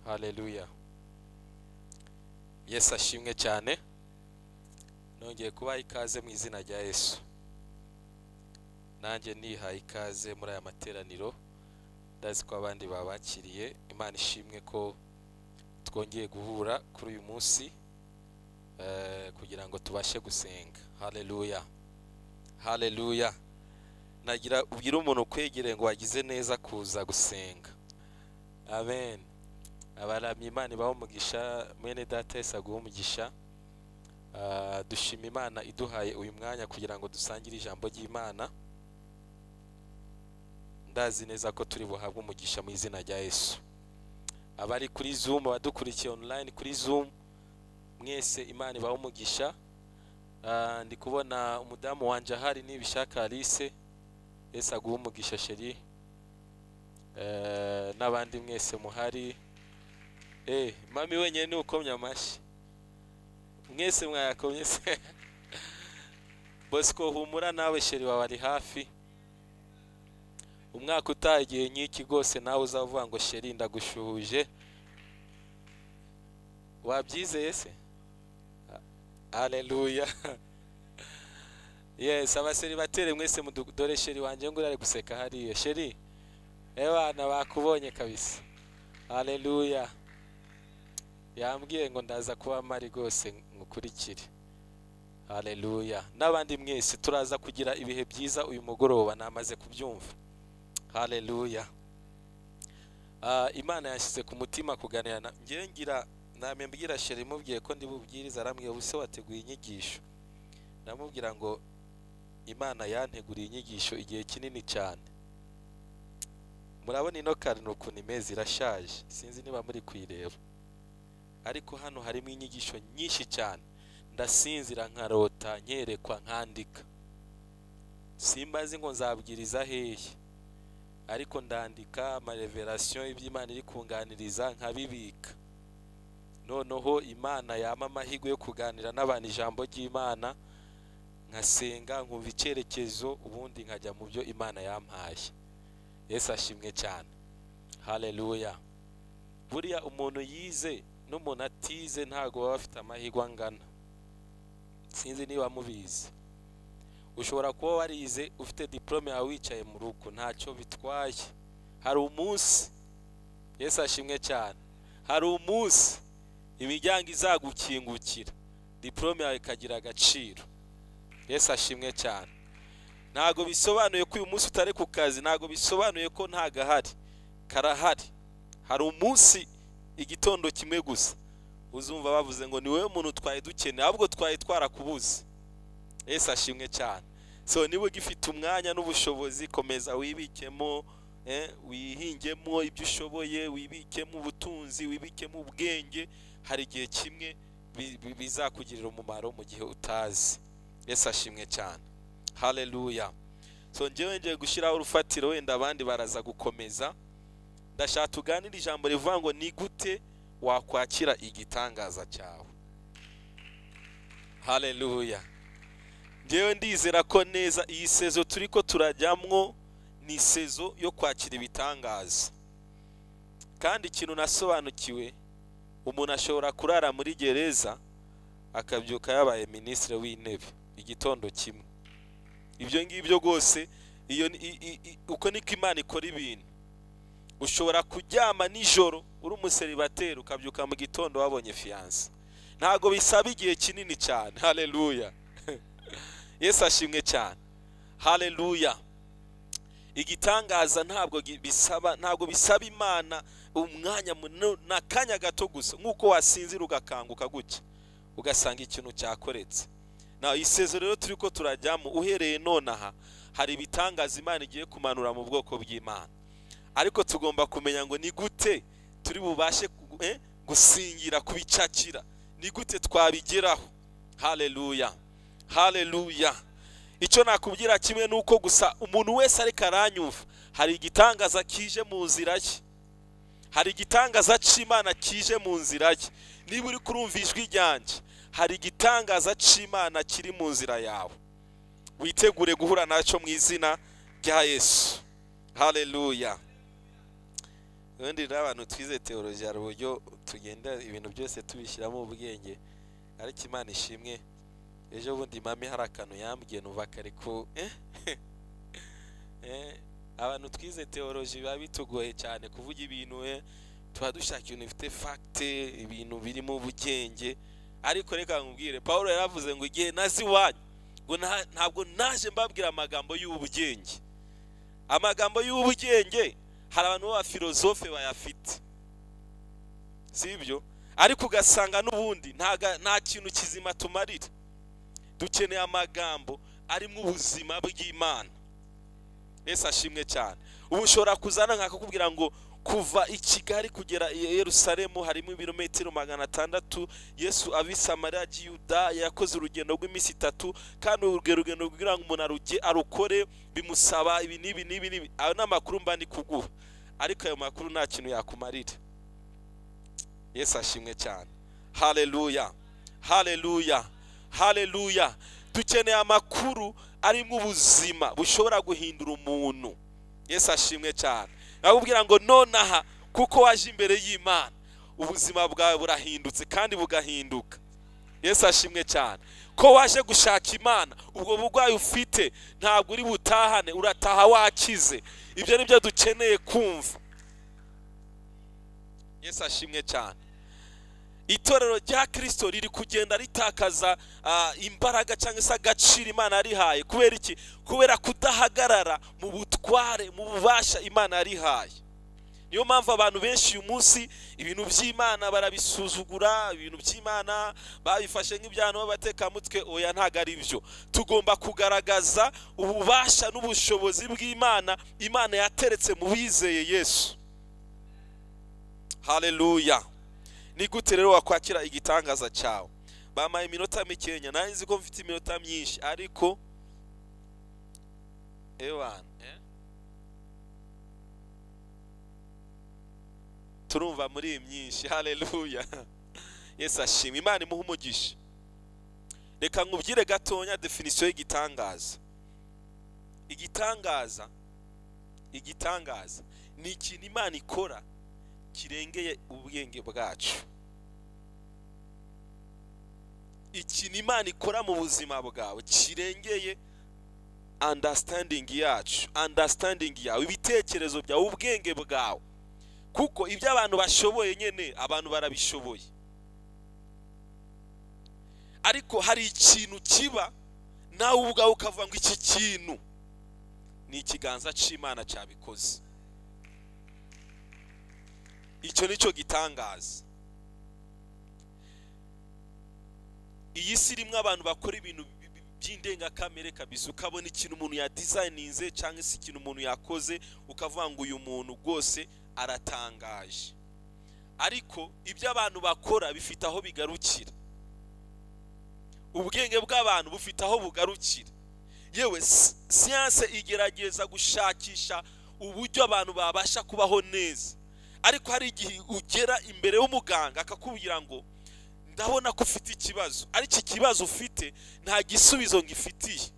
Haleluya. Yesu ashimwe cyane. Nongeye kubaha ikaze mu izina rya Yesu. Nanjye nihaye ikaze muri aya materaniro. Ndazi ko abandi babakiriye. Imana ishimwe ko twongeye guhura kuri uyu munsi kugira ngo tubashe gusenga. Haleluya. Haleluya. Nagira ubwira umuntu kwegere ngo wagize neza kuza gusenga. Amen. Abaramye Imana ibaho umugisha, mwene data Yesu aguhe umugisha. Dushima Imana iduhaye uyu mwanya kugira ngo dusangire ijambo ry'Imana. Ndazi neza ko turi buhabwe umugisha mu izina rya Yesu. Abari kuri Zoom, abadukurikiye online kuri Zoom, mwese Imana ibaho umugisha. Ndi kubona umudamu wanje ahari nibishaka Alice. Yesu aguhe umugisha sheri. N'abandi mwese muhari. Mami wenyine ni ukomye amashi. Mwese mwayakomye se. Bosco humura nawe sheri wawe ari hafi. Umwaka utagiye nyiki gose nawe uzavuga ngo sheri ndagushuhuje. Wabyizeye se? Haleluya. Yes, abaseri batere mwese mudore sheri wanje ngo ari guseka hariye. Sheri, bana bakubonye kabisa. Haleluya. Yambwiye ngo ndaza kuba mari gose ngukurikire. Haleluya. N'abandi mwese turaza kugira ibihe byiza uyu mugoroba namaze kubyumva. Haleluya. Imana yashyize ku mutima kuganira ngiye ngira namembwira sheri mubwiye ko ndi bubwiriza aramwiye ubuse wateguye inyigisho. Namubwira ngo Imana yanteguriye inyigisho igihe kinini cyane. Murabona ino karino ukuntu imeze irashaje. Sinzi niba muri kwireba. Ariko hano harimo inyigisho nyinshi cyane. Ndasinzira nkarota nkerekwa nkandika. Simbazi ngo nzabwiriza hehe. Ariko ndandika amarevelation y'Imana iri kunganiriza nkabibika. Noneho Imana yama amahirwe yo kuganira n'abantu ijambo ry'Imana, nkasenga nkumva icyerekezo ubundi nkajya mu byo Imana yampaye. Yesu ashimwe cyane. Haleluya. Buriya umuntu yize n'umuntu atize ntago baba bafite amahirwe angana. Sinzi niba mubizi. Ushobora kuba warize ufite diplome yawe wicaye mu rugo ntacyo bitwaye. Hari umunsi, Yesu ashimwe cyane, hari umunsi imiryango izagukingukira, diplome yawe ikagira agaciro. Yesu ashimwe cyane. Ntago bisobanuye ko uyu munsi utari ku kazi, ntago bisobanuye ko ntagahari, karahari. Hari umunsi igitondo kimwe gusa uzumva bavuze ngo ni wewe muntu twaye dukeneye, ahubwo twaye twarakubuze. Yesu ashimwe cyane. So niba ugifite umwanya n'ubushobozi komeza wibikemo, wihingemo ibyo ushoboye, wibikemo ubutunzi, wibikemo ubwenge. Hari igihe kimwe bizakugirira umumaro mu gihe utazi. Yesu ashimwe cyane. Haleluya. So ngiye gushyiraho urufatiro, wenda abandi baraza gukomeza. Ndashaka tuganira ijambo rivuga ngo ni gute wakwakira igitangaza cyawe. Haleluya. Ngewe ndizera ko neza iyi sezo turiko turajyamwo ni sezo yo kwakira ibitangaza. Kandi ikintu nasobanukiwe, umuntu ashobora kurara muri gereza akabyuka yabaye ministre w'intebe igitondo kimwe. Ibyo ngibyo gose iyo uko niko Imana ikora ibintu. Ushobora kuryama nijoro uri umuseribateri ukabyuka mu gitondo wabonye fiance. Ntago bisaba igihe kinini cyane. Haleluya. Yesu ashimwe cyane. Haleluya. Igitangaza ntabwo bisaba Imana umwanya nakanya gato gusa, nkuko wasinzira ugakanguka gutya ugasanga ikintu cyakoretse. Na isezo rero turiko turajyamo uhereye nonaha hari ibitangaza Imana igiye kumanura mu bwoko bw'Imana. Ariko tugomba kumenya ngo ni gute turi bubashe gusingira kubicakira, ni gute twabigeraho. Haleluya. Haleluya. Icyo nakubwira kimwe nuko gusa umuntu wese ari karanyumva, hari igitangaza kije mu nzira ye. Hari igitangaza c'Imana kije mu nzira ye. Niba uri kurumva ijwi ryanje, hari igitangaza c'Imana kiri mu nzira yawe. Witegure guhura nacyo mu izina rya Yesu. Haleluya. ubundi n'abantu twize teoloji hari uburyo tugenda ibintu byose tubishyiramo ubwenge, ariko Imana ishimwe ejo bundi mami hari akantu yambwiye numva kare ko abantu twize teoloji biba bitugoye cyane kuvuga ibintu tuba dushaka ibintu bifite fagite, ibintu birimo ubugenge. Ariko reka nkubwire, Pawulo yaravuze ngo igihe nazi wanyu ngo ntabwo naje mbabwira amagambo y'ubugenge. Amagambo y'ubugenge hari abantu b'abafilozofe bayafite, sibyo? Ariko ugasanga n'ubundi nta kintu kizima tumarira. Dukeneye amagambo arimo ubuzima bw'Imana. Yesu ashimwe cyane. Ubu ushobora kuzana nkakubwira ngo kuva i Kigali kugera i Yerusalemu harimo ibirometero 600. Yesu abisamariya y'Yuda yakoze urugendo rw'iminsi 3, kandi urugendo kugira ngo umuntu arukore bimusaba ibi nibi. Ayo n'amakuru mba ndi kuguha, ariko ayo makuru nta kintu yakumarira. Yesu ashimwe cyane. Haleluya, haleluya, haleluya. Dukeneye amakuru arimo ubuzima bushobora guhindura umuntu. Yesu ashimwe cyane. Nakubwira ngo nonaha kuko waje imbere y'Imana ubuzima bwawe burahindutse kandi bugahinduka. Yesu ashimwe cyane. Ko waje gushaka Imana, ubwo bugwayi ufite ntabwo uri butahane, urataha wakize. Ibyo nibyo dukeneye kumva. Yesu ashimwe cyane. Itorero rya Kristo riri kugenda ritakaza imbaraga cyangwa se agaciro Imana yarihaye. Kubera iki? Kubera kudahagarara mu butware, mu bubasha Imana yarihaye. Niyo mpamvu abantu benshi uyu munsi ibintu by'Imana barabisuzugura, ibintu by'Imana babifashe nk'ibyano babatekamutwe. Oya, ntago ari byo. Tugomba kugaragaza ububasha n'ubushobozi bw'Imana Imana yateretse mu bizeye Yesu. Haleluya. Ni gute rero wakwakira igitangaza cyawe? Bamaye iminota mikenya, nari nzi ko mfite iminota myinshi, ariko turumva muri iyi myinshi. Haleluya. Yesu ashimwe. Imana imuha umugisha. Reka nkubwire gatonya definition y'igitangaza. Igitangaza ni ikintu Imana ikora kirengeye ubwenge bwacu. Ikintu Imana ikora mu buzima bwawe kirengeye understanding yawe, ibitekerezo byawe, ubwenge bwawe. Kuko ibyo abantu bashoboye nyene abantu barabishoboye, ariko hari ikintu kiba nawe ubwawe ukavuga ngo iki kintu ni ikiganza cy'Imana cyabikoze. Icyo nicyo gitangaza. Iyi si rimwe abantu bakora ibintu by'indengakamere kabisa, ukabona ikintu umuntu ya designinze cyangwa se ikintu umuntu yakoze ukavuga ngo uyu muntu rwose aratangaje. Ariko ibyo abantu bakora bifite aho bigarukira. Ubwenge bw'abantu bufite aho bugarukira. Yewe science igerageza gushakisha uburyo abantu babasha kubaho neza. Ariko hari igihe ugera imbere y'umuganga akakubwira ngo ndabona ko ufite ikibazo, ariko ikibazo ufite nta gisubizo ngifitiye.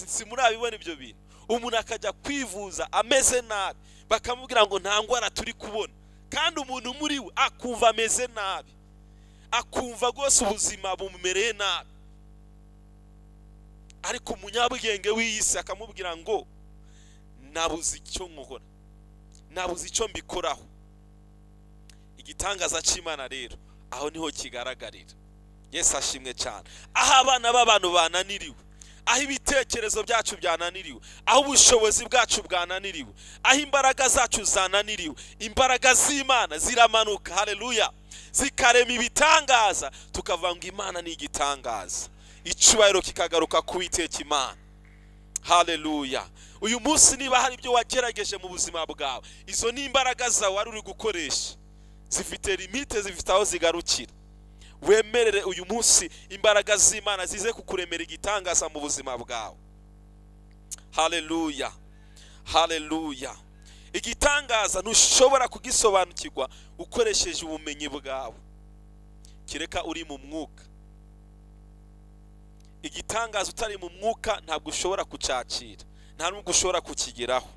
Si murabibona ibyo bintu? Umuntu akajya kwivuza ameze nabi, bakamubwira ngo nta ngwara turi kubona, kandi umuntu muri we akumva ameze nabi, akumva rwose ubuzima bumumereye nabi. Ariko umunyabwenge w'iyisi akamubwira ngo nabuze icyo nkora, nabuze icyo mbikoraho. Igitangaza cy'Imana rero aho niho kigaragarira. Yesu ashimwe cyane. Aho abana b'abantu bananiriwe, aho ibitekerezo byacu byananiriwe, aho ubushobozi bwacu bwananiriwe, aho imbaraga zacu zananiriwe, imbaraga z'Imana ziramanuka. Haleluya. Zikarema ibitangaza, tukavuga ngo Imana ni igitangaza. Icyubahiro kikagaruka ku Uwiteka Imana. Haleluya. Uyu munsi niba hari ibyo wagerageje mu buzima bwawe, izo ni imbaraga zawe wari uri gukoresha, zifite limite, zifite aho zigarukira. Wemerere uyu munsi imbaraga z'Imana zize kukuremera igitangaza mu buzima bwawe. Haleluya, haleluya. Igitangaza ntushobora kugisobanukirwa ukoresheje ubumenyi bwawe, kireka uri mu mwuka. Igitangaza utari mu mwuka ntabwo ushobora kucyakira, nta nubwo ushobora kukigeraho.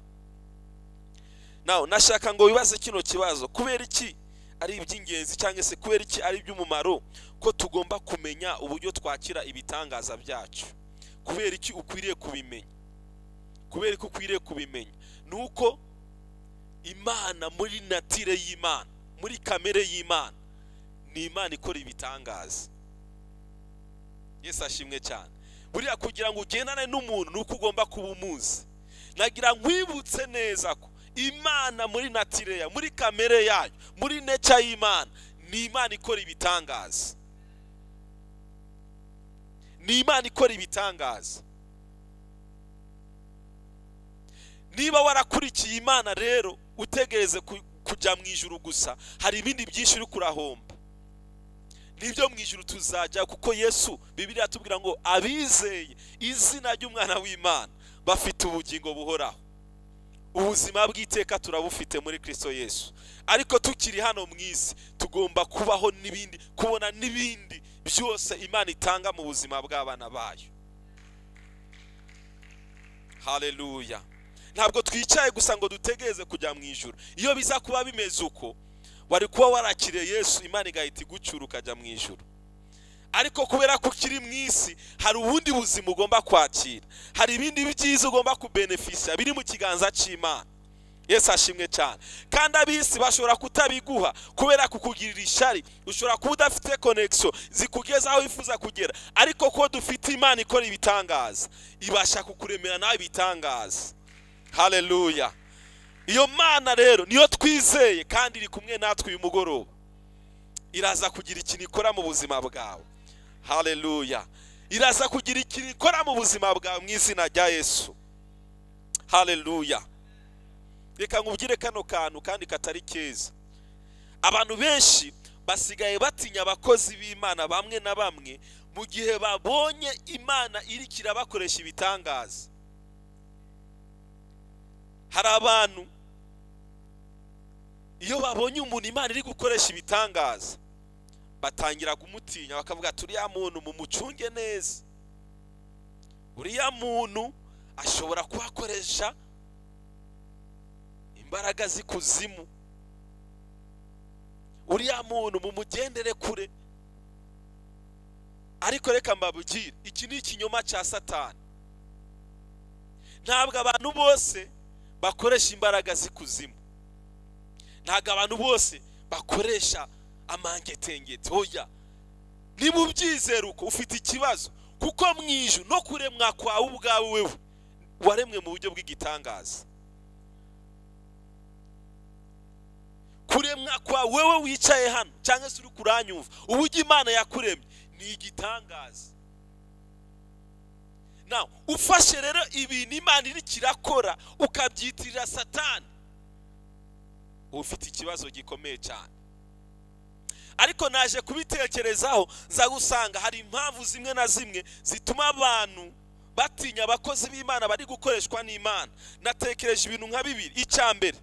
naho nashaka ngo wibaze kino kibazo, kubera iki ari iby'ingenzi cyangwa se kubera iki ari iby'umumaro ko tugomba kumenya uburyo twakira ibitangaza byacu? Kubera iki ukwiriye kubimenya? Kubera ko ukwiriye kubimenya nuko Imana muri natire y'Imana, muri kamere y'Imana, ni Imana ikora ibitangaza. Yesu ashimwe cyane. Buriya kugira ngo ugendane n'umuntu nuko ugomba kuba umuzi. Nagira nkwibutse neza ko Imana muri natire ya, muri kamere yayo, muri nature y'Imana, ni Imana ikora ibitangaza. Ni Imana ikora ibitangaza. Niba warakurikiye Imana rero utegereze kujya mu ijuru gusa, hari ibindi byinshi uri kurahomba. Nibyo mu ijuru tuzajya, kuko Yesu Bibiliya tubwira ngo abizeye izina ry'umwana w'Imana bafite ubugingo buhoraho. Ubuzima bw'iteka turabufite muri Kristo Yesu. Ariko tukiri hano mu isi tugomba kubaho n'ibindi, kubona n'ibindi byose Imana itanga mu buzima bw'abana bayo. Haleluya. Ntabwo twicaye gusa ngo dutegereze kujya mu ijuru. Iyo biza kuba bimeze uko, wari kuba warakiriye Yesu, Imana igahita igucura ukajya mu ijuru. Ariko kubera ko ukiri mu isi, hari ubundi buzima ugomba kwakira, hari ibindi byiza ugomba kubenefisa biri mu kiganza cy'Imana. Yesu ashimwe cyane. Kandi abisi bashobora kutabiguha kubera kukugirira ishari, ushobora kuba udafite connection zikugeza aho wifuza kugera, ariko ko dufite Imana ikora ibitangaza, ibasha kukuremera nawe ibitangaza. Haleluya. Iyo Mana rero niyo twizeye kandi iri kumwe natwe uyu mugoroba. Iraza kugira ikintu ikora mu buzima bwawe. Haleluya. Iraza kugira ikintu ikora mu buzima bwawe mu izina rya Yesu. Haleluya. Reka nkubwire kano kantu kandi katari keza. Abantu benshi basigaye batinya abakozi b'Imana bamwe na bamwe mu gihe babonye Imana irikira bakoresha ibitangaza. Hari abantu iyo babonye umuntu Imana iri gukoresha ibitangaza batangira kumutinya, bakavuga turiya muntu mumucunge neza, uriya muntu ashobora kubakoresha imbaraga z'ikuzimu, uriya muntu mumugendere kure. Ariko reka mbabwire, iki ni ikinyoma cya Satani. Ntabwo abantu bose bakoresha imbaraga z'ikuzimu, ntabwo abantu bose bakoresha amangetengete. Oya, niba ubyizera uko ufite ikibazo, kuko mu ijuru no kuremwa kwawe ubwawe wewe waremwe mu buryo bw'igitangaza. Kuremwa kwawe wewe wicaye hano cyangwa se uri kuranyumva, uburyo Imana yakuremye ni igitangaza. Now ufashe rero ibintu Imana iri kirakora ukabyitirira Satani, ufite ikibazo gikomeye cyane. Ariko naje kubitekerezaho nza gusanga hari impamvu zimwe na zimwe zituma abantu batinya abakozi b'Imana bari gukoreshwa n'Imana. Natekereje ibintu nka bibiri. Icyambere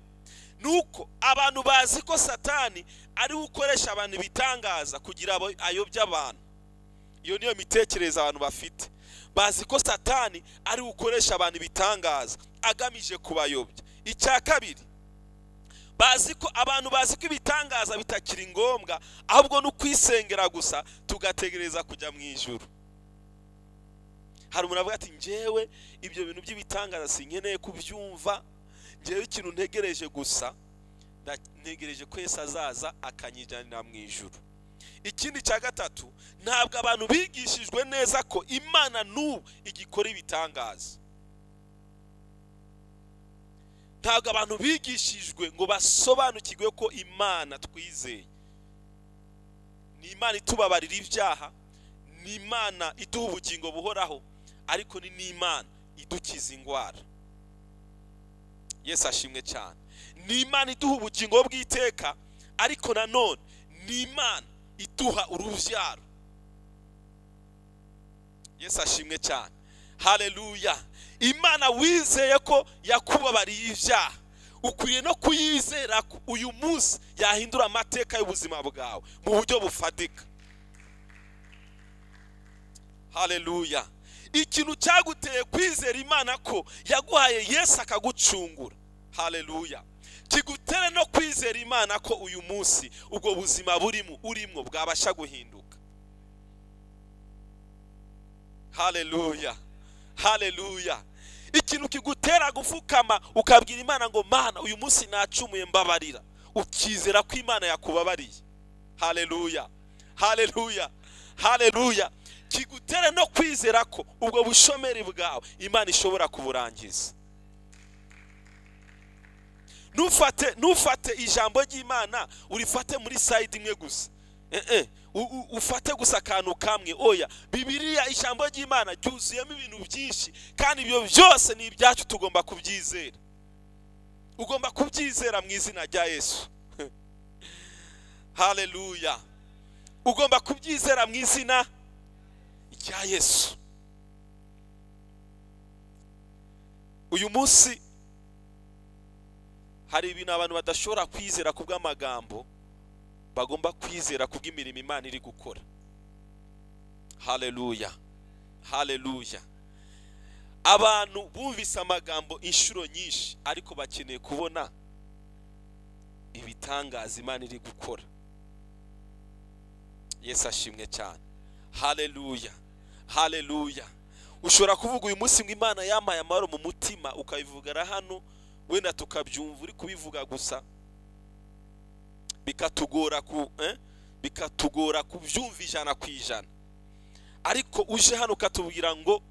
nuko abantu bazi ko Satani ari gukoresha abantu bitangaza kugira ayobya abantu. Iyo niyo mitekerereza abantu bafite. Bazi ko Satani ari gukoresha abantu bitangaza agamije kubayobya. Icya kabiri, abantu bazi ko ibitangaza bitakiri ngombwa, ahubwo no kwisengera gusa tugategereza kujya mu ijuru. Hari umuntu avuga ati njyewe ibyo bintu by'ibitangaza sinkeneye kubyumva, njyewe ikintu ntegereje gusa, ntegereje ko Yesu azaza akanyijyanira mu ijuru. Ikindi cya gatatu, ntabwo abantu bigishijwe neza ko Imana n'ubu igikora ibitangaza. Ntabwo abantu bigishijwe ngo basobanukirwe ko Imana twizeye ni Imana itubabarira ibyaha, ni Imana iduha ubugingo buhoraho, ariko ni n'Imana idukiza indwara. Yesu ashimwe cyane. Ni Imana iduha ubugingo bw'iteka, ariko nanone ni Imana iduha urubyaro. Yesu ashimwe cyane. Haleluya. Imana wizeye ko yakubabariye ibyaha, ukwiye no kuyizera ko uyu munsi yahindura amateka y'ubuzima bwawe mu buryo bufatika. Haleluya. Ikintu cyaguteye kwizera Imana ko yaguhaye Yesu akagucungura. Haleluya. kigutere no kwizera Imana ko uyu munsi ubwo buzima urimo bwabasha guhinduka. Haleluya, haleluya. Ikintu kigutera gufukama ukabwira Imana ngo Mana uyu munsi nacumuye mbabarira, ukizera ko Imana yakubabariye. Haleluya, haleluya, haleluya. Kigutere no kwizera ko ubwo bushomeri bwawe Imana ishobora kuburangiza. Nufate ijambo ry'Imana urifate muri side imwe gusa. Ufate gusa akantu kamwe. Oya, Bibiliya ijambo ry'Imana ryuzuyemo ibintu byinshi kandi ibyo byose ni ibyacu, tugomba kubyizera. Ugomba kubyizera mu izina rya Yesu. Haleluya. Ugomba kubyizera mu izina rya Yesu. Uyu munsi hari ibintu abantu badashobora kwizera kubw'amagambo, bagomba kwizera kubw'imirimo Imana iri gukora. Haleluya, haleluya. Abantu bumvise amagambo inshuro nyinshi ariko bakeneye kubona ibitangaza Imana iri gukora. Yesu ashimwe cyane. Haleluya, haleluya. Ushobora kuvuga uyu munsi ngo Imana yampaye amahoro mu mutima, ukabivugara hano wenda tukabyumva uri kubivuga gusa, bikatugora kubyumva 100%. Ariko uje hano ukatubwira ngo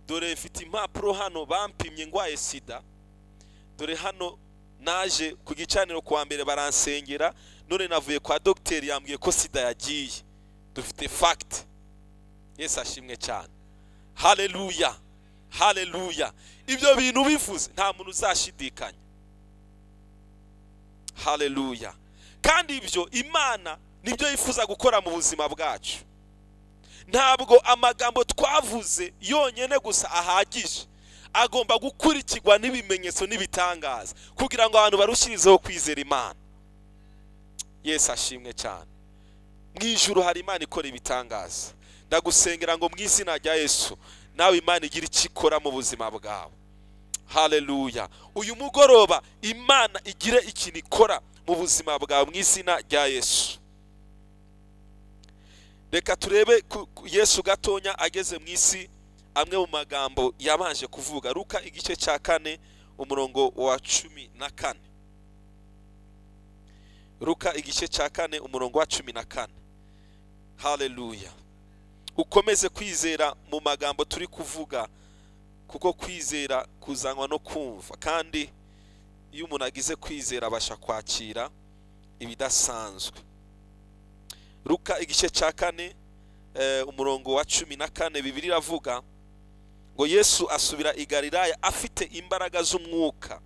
dore mfite impapuro hano bampimye ngwaye sida, dore hano naje ku gicaniro kwa mbere baransengera, none navuye kwa docteur yambwiye ko sida yagiye, dufite fact. Yesu ashimwe cyane. Haleluya, haleluya. Ibyo bintu bivuze nta muntu uzashidikanya. Haleluya. Kandi ibyo Imana nibyo yifuza gukora mu buzima bwacu. Ntabwo amagambo twavuze yonyene gusa ahagije, agomba gukurikirwa n'ibimenyetso n'ibitangaza kugira ngo abantu barushirizeho kwizera Imana. Yesu ashimwe cyane. Mu ijuru hari Imana ikora ibitangaza. Ndagusengera ngo mu izina rya Yesu nawe Imana igira ikikora mu buzima bwawe. Haleluya. Uyu mugoroba Imana igire ikintu ikora mu buzima bwawe mu izina rya Yesu. Reka turebe Yesu gatonya ageze mu isi, amwe mu magambo yabanje kuvuga. Luka igice cya 4 umurongo wa 14. Luka igice cya 4 umurongo wa 14. Haleluya. Ukomeze kwizera mu magambo turi kuvuga, kuko kwizera kuzanwa no kumva, kandi iyo umuntu agize kwizera abasha kwakira ibidasanzwe. Luka igice cya 4 umurongo wa 14, Bibiliya iravuga ngo Yesu asubira i Galilaya afite imbaraga z'umwuka.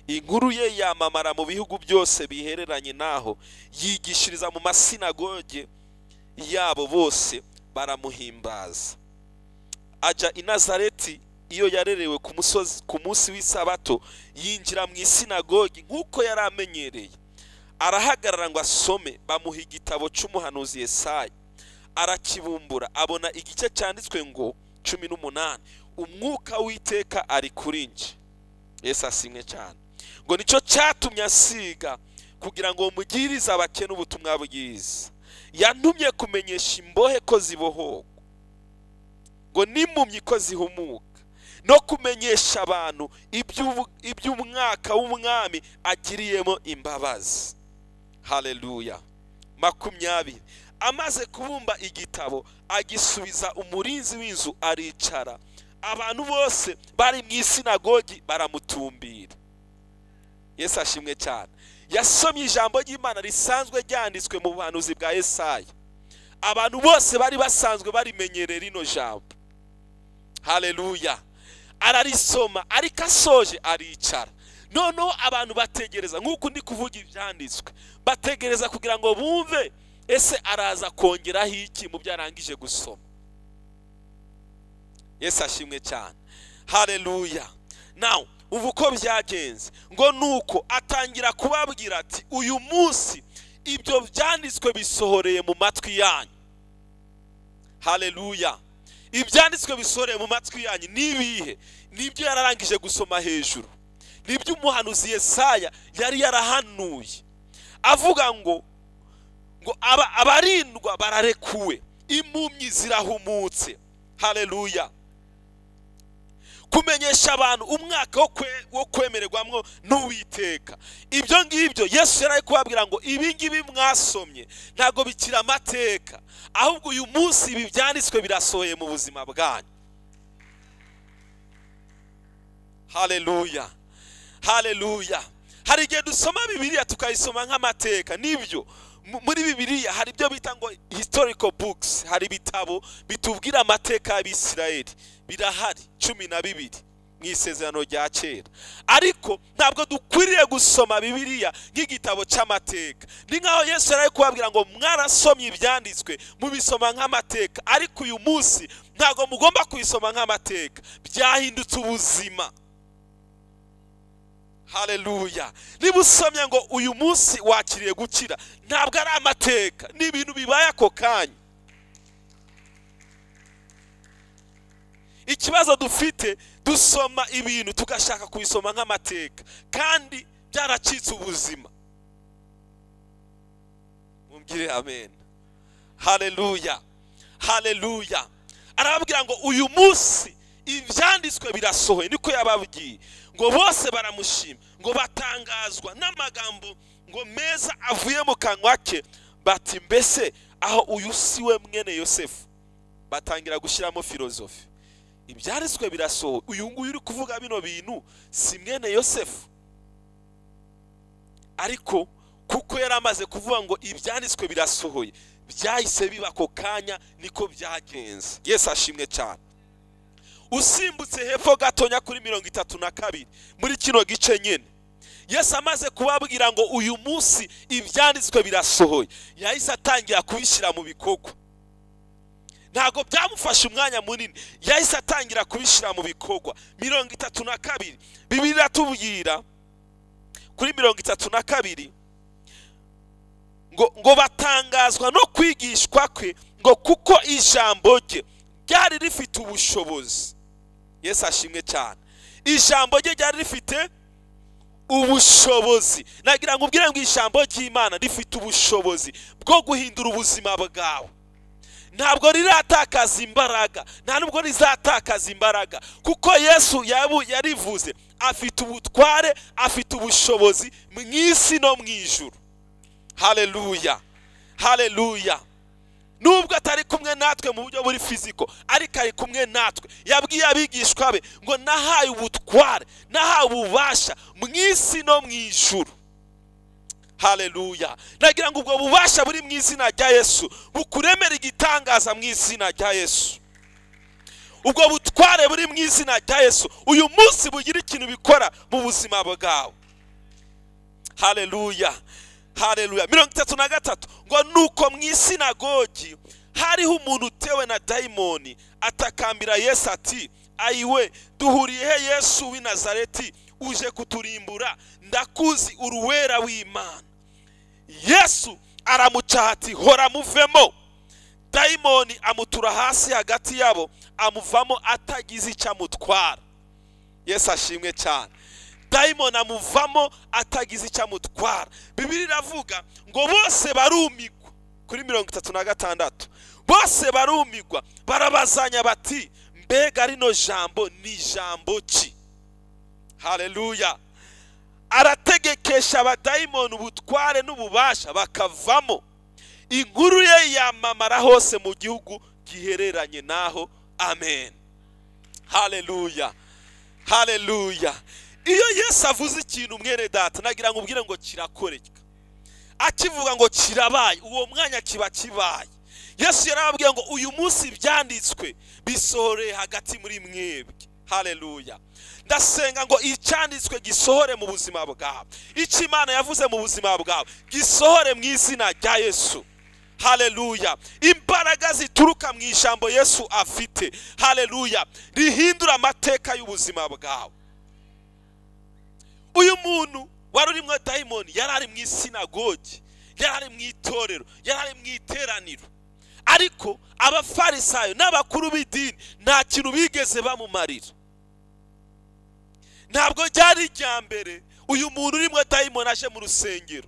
Inkuru ye yamamara mu bihugu byose bihereranye naho, yigishiriza mu masinagoge yabo, bose baramuhimbaza. Aja i Nazareti iyo yarerewe ku munsi w'isabato, yinjira mu isinagogi nk'uko yari amenyereye. Arahagarara ngo asome, bamuha igitabo cy'umuhanuzi Yesaya. Arakibumbura, abona igice cyanditswe ngo 18, umwuka w'Iteka ari kuri nje. Yesu asimwe cyane. Ngo nicyo cyatumye asiga kugira ngo mugirize abakene ubutumwa bwiza. Yantumye kumenyesha imbohe ko zibohorwa, ngo n'impumyi ko zihumuka, no kumenyesha abantu iby'umwaka w'umwami agiriyemo imbabazi. Haleluya. 20. Amaze kubumba igitabo, agisubiza umurinzi w'inzu, aricara. Abantu bose bari mu isinagogi baramutumbira. Yesu ashimwe cyane. Yasomye ijambo ry'Imana risanzwe ryanditswe mu buhanuzi bwa Yesaya. Abantu bose bari basanzwe barimenyerera rino jambo. Haleluya. Ararisoma, ariko asoje aricara. Noneho abantu bategereza, nk'uko ndi kuvuga ibyanditswe, bategereza kugira ngo bumve ese araza kongeraho iki mu byarangije gusoma. Yesu ashimwe cyane. Haleluya. Now ubu ko byagenze ngo nuko atangira kubabwira ati uyu munsi ibyo byanditswe bisohoreye mu matwi yanyu. Haleluya. Ibyanditswe bisohoreye mu matwi yanyu nibihe? Nibyo yararangije gusoma hejuru. nibyo umuhanuzi Yesaya yari yarahanuye avuga ngo abarindwa bararekuwe, impumyi zirahumutse. Haleluya. Kumenyesha abantu umwaka wo kwemererwamwo n'Uwiteka. Ibyo ngibyo Yesu yari kubabwira ngo ibi ngibi mwasomye ntago bikira amateka, ahubwo uyu munsi ibi byanditswe birasohoye mu buzima bwanyu. Haleluya. Haleluya. Hari igihe dusoma Bibiliya tukayisoma nk'amateka. Nibyo muri Bibiliya hari ibyo bita ngo historical books, hari bitabo bitubwira amateka y'Abisirayeli, birahari 12 mu Isezerano rya Kera. Ariko ntabwo dukwiriye gusoma Bibiliya nk'igitabo cy'amateka. Ni nkaho Yesu yari kubabwira ngo mwarasomye ibyanditswe mubisoma nk'amateka, ariko uyu munsi ntabwo mugomba kuyisoma nk'amateka, byahindutse ubuzima. Haleluya. Niba usomye ngo uyu munsi wakiriye gukira, ntabwo ari amateka, ni ibintu bibaye ako kanya. Ikibazo dufite, dusoma ibintu tugashaka kubisoma nk'amateka kandi byaracitse ubuzima. Mumbwire amen. Haleluya. Haleluya. Arababwira ngo uyu munsi ibyanditswe birasohoye, niko yababwiye ngo bose baramushima, ngo batangazwa n'amagambo ngo meza avuye mu kanwa ke, bati mbese aho uyu siwe mwene Yosefu. Batangira gushyiramo filozofi. Ibyanditswe birasohoye, uyu nguyu uri kuvuga bino bintu si mwene Yosefu. Ariko kuko yaramaze kuvuga ngo ibyanditswe birasohoye, byahise biba ako kanya, niko byagenze. Yesu ashimwe cyane. Usimbutse hepfo gatonya kuri 32 muri kino gice nyene, Yesu amaze kubabwira ngo uyu munsi ibyanditswe birasohoye, yahise atangira kubishyira mu bikorwa. Ntago byamufasha umwanya munini, yahise atangira kubishyira mu bikorwa. 32 Bibiliya tubwira kuri 32 ngo batangazwa no kwigishwa kwe, ngo kuko ijambo rye ryari rifite ubushobozi. Yesu ashimwe cyane. Ijambo rye ryari rifite ubushobozi. Nagira ngo ubwire ngo ijambo ry'Imana rifite ubushobozi bwo guhindura ubuzima bwawe. Ntabwo riratakaza imbaraga, nta nubwo rizatakaza imbaraga, kuko Yesu yarivuze afite ubutware, afite ubushobozi mu isi no mu ijuru. Haleluya. Haleluya. Nubwo atari kumwe natwe mu buryo buri fiziko, ariko ari kumwe natwe. Yabwiye abigishwa be ngo nahaye ubutware, nahaye ububasha mu isi no mu ijuru. Haleluya. Nagira ngo ubwo bubasha buri mu izina rya Yesu bukuremera igitangaza mu izina rya Yesu. Ubwo butware buri mu izina rya Yesu uyu munsi bugira ikintu bikora mu buzima bwawe. Haleluya. Haleluya. 33 ngo nuko mu isinagogi hariho umuntu utewe na dayimoni, atakambira Yesu ati, ayiwe duhuriye he Yesu w'i Nazareti, uje kuturimbura? Ndakuzi uruwera w'Imana. Yesu aramucaha ati, hora muvemo. Dayimoni amutura hasi hagati yabo, amuvamo atagize icyo amutwara. Yesu ashimwe cyane. Dayimoni amuvamo atagize icyo amutwara. Bibiliya iravuga ngo bose barumigwa kuri 36. Bose barumigwa, barabazanya bati, mbega rino jambo ni jambo ki? Haleluya. Arategekesha abadayimoni ubutware n'ububasha bakavamo. Inkuru ye yamamara hose mu gihugu gihereranye naho. Amen. Haleluya. Haleluya. Iyo Yesu avuze ikintu mwene data, nagira ngo ubwire ngo kirakoreka. Akivuga ngo kirabaye, uwo mwanya kiba kibaye. Yesu yarababwiye ngo uyu munsi byanditswe bisohore hagati muri mwebwe. Haleluya. Ndasenga ngo icyanditswe gisohore mu buzima bwawe. Icyo Imana yavuze mu buzima bwawe gisohore mu izina rya Yesu. Haleluya. Imbaraga zituruka mu ijambo Yesu afite, haleluya, rihindura amateka y'ubuzima bwawe. Uyu muntu wari urimo dayimoni yarari mu isinagogi, yarari mu itorero, yarari mu iteraniro, ariko abafarisayo n'abakuru b'idini nta kintu bigeze bamumarira. ntabwo ryari irya mbere uyu muntu urimo dayimoni aje mu rusengero,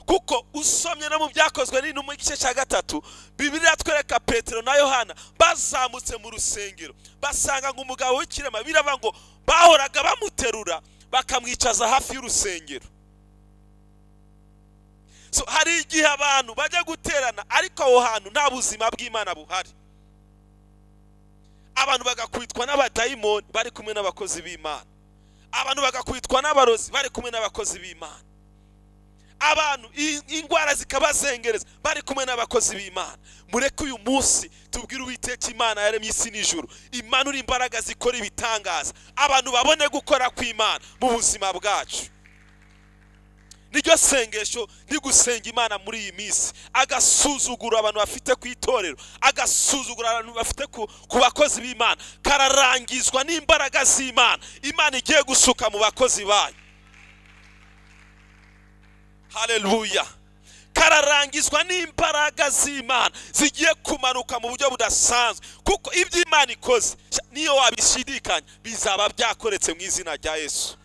kuko usomye no mu byakozwe n'intumwa igice cya 3 Bibiliya twereka Petero na Yohana bazamutse mu rusengero basanga ngo umugabo w'ikirema, birava ngo bahoraga bamuterura bakamwicaza hafi y'urusengero. So hari igihe abantu bajya guterana ariko aho hantu nta buzima bw'Imana buhari, abantu bagakwitwa n'abadayimoni bari kumwe n'abakozi b'Imana, abantu bagakwitwa n'abarozi bari kumwe n'abakozi b'Imana, abantu ingwara zikabazengereza bari kumwe n'abakozi b'Imana. Mureke uyu munsi tubwire Uwiteka Imana yaremye isi n'ijuru, Imana uri imbaraga zikora ibitangaza, abantu babone gukora kw'Imana mu buzima bwacu. Niryo sengesho ni gusenga Imana muri iyi minsi, agasuzugura abantu bafite ku itorero, agasuzugura abantu bafite ku bakozi b'Imana, kararangizwa n'imbaraga z'Imana Imana igiye gusuka mu bakozi bayo. Haleluya. Kararangizwa n'imbaraga z'Imana zigiye kumanuka mu buryo budasanzwe, kuko ibyo Imana ikoze niyo wabishidikanya bizaba byakoretse mu izina rya Yesu.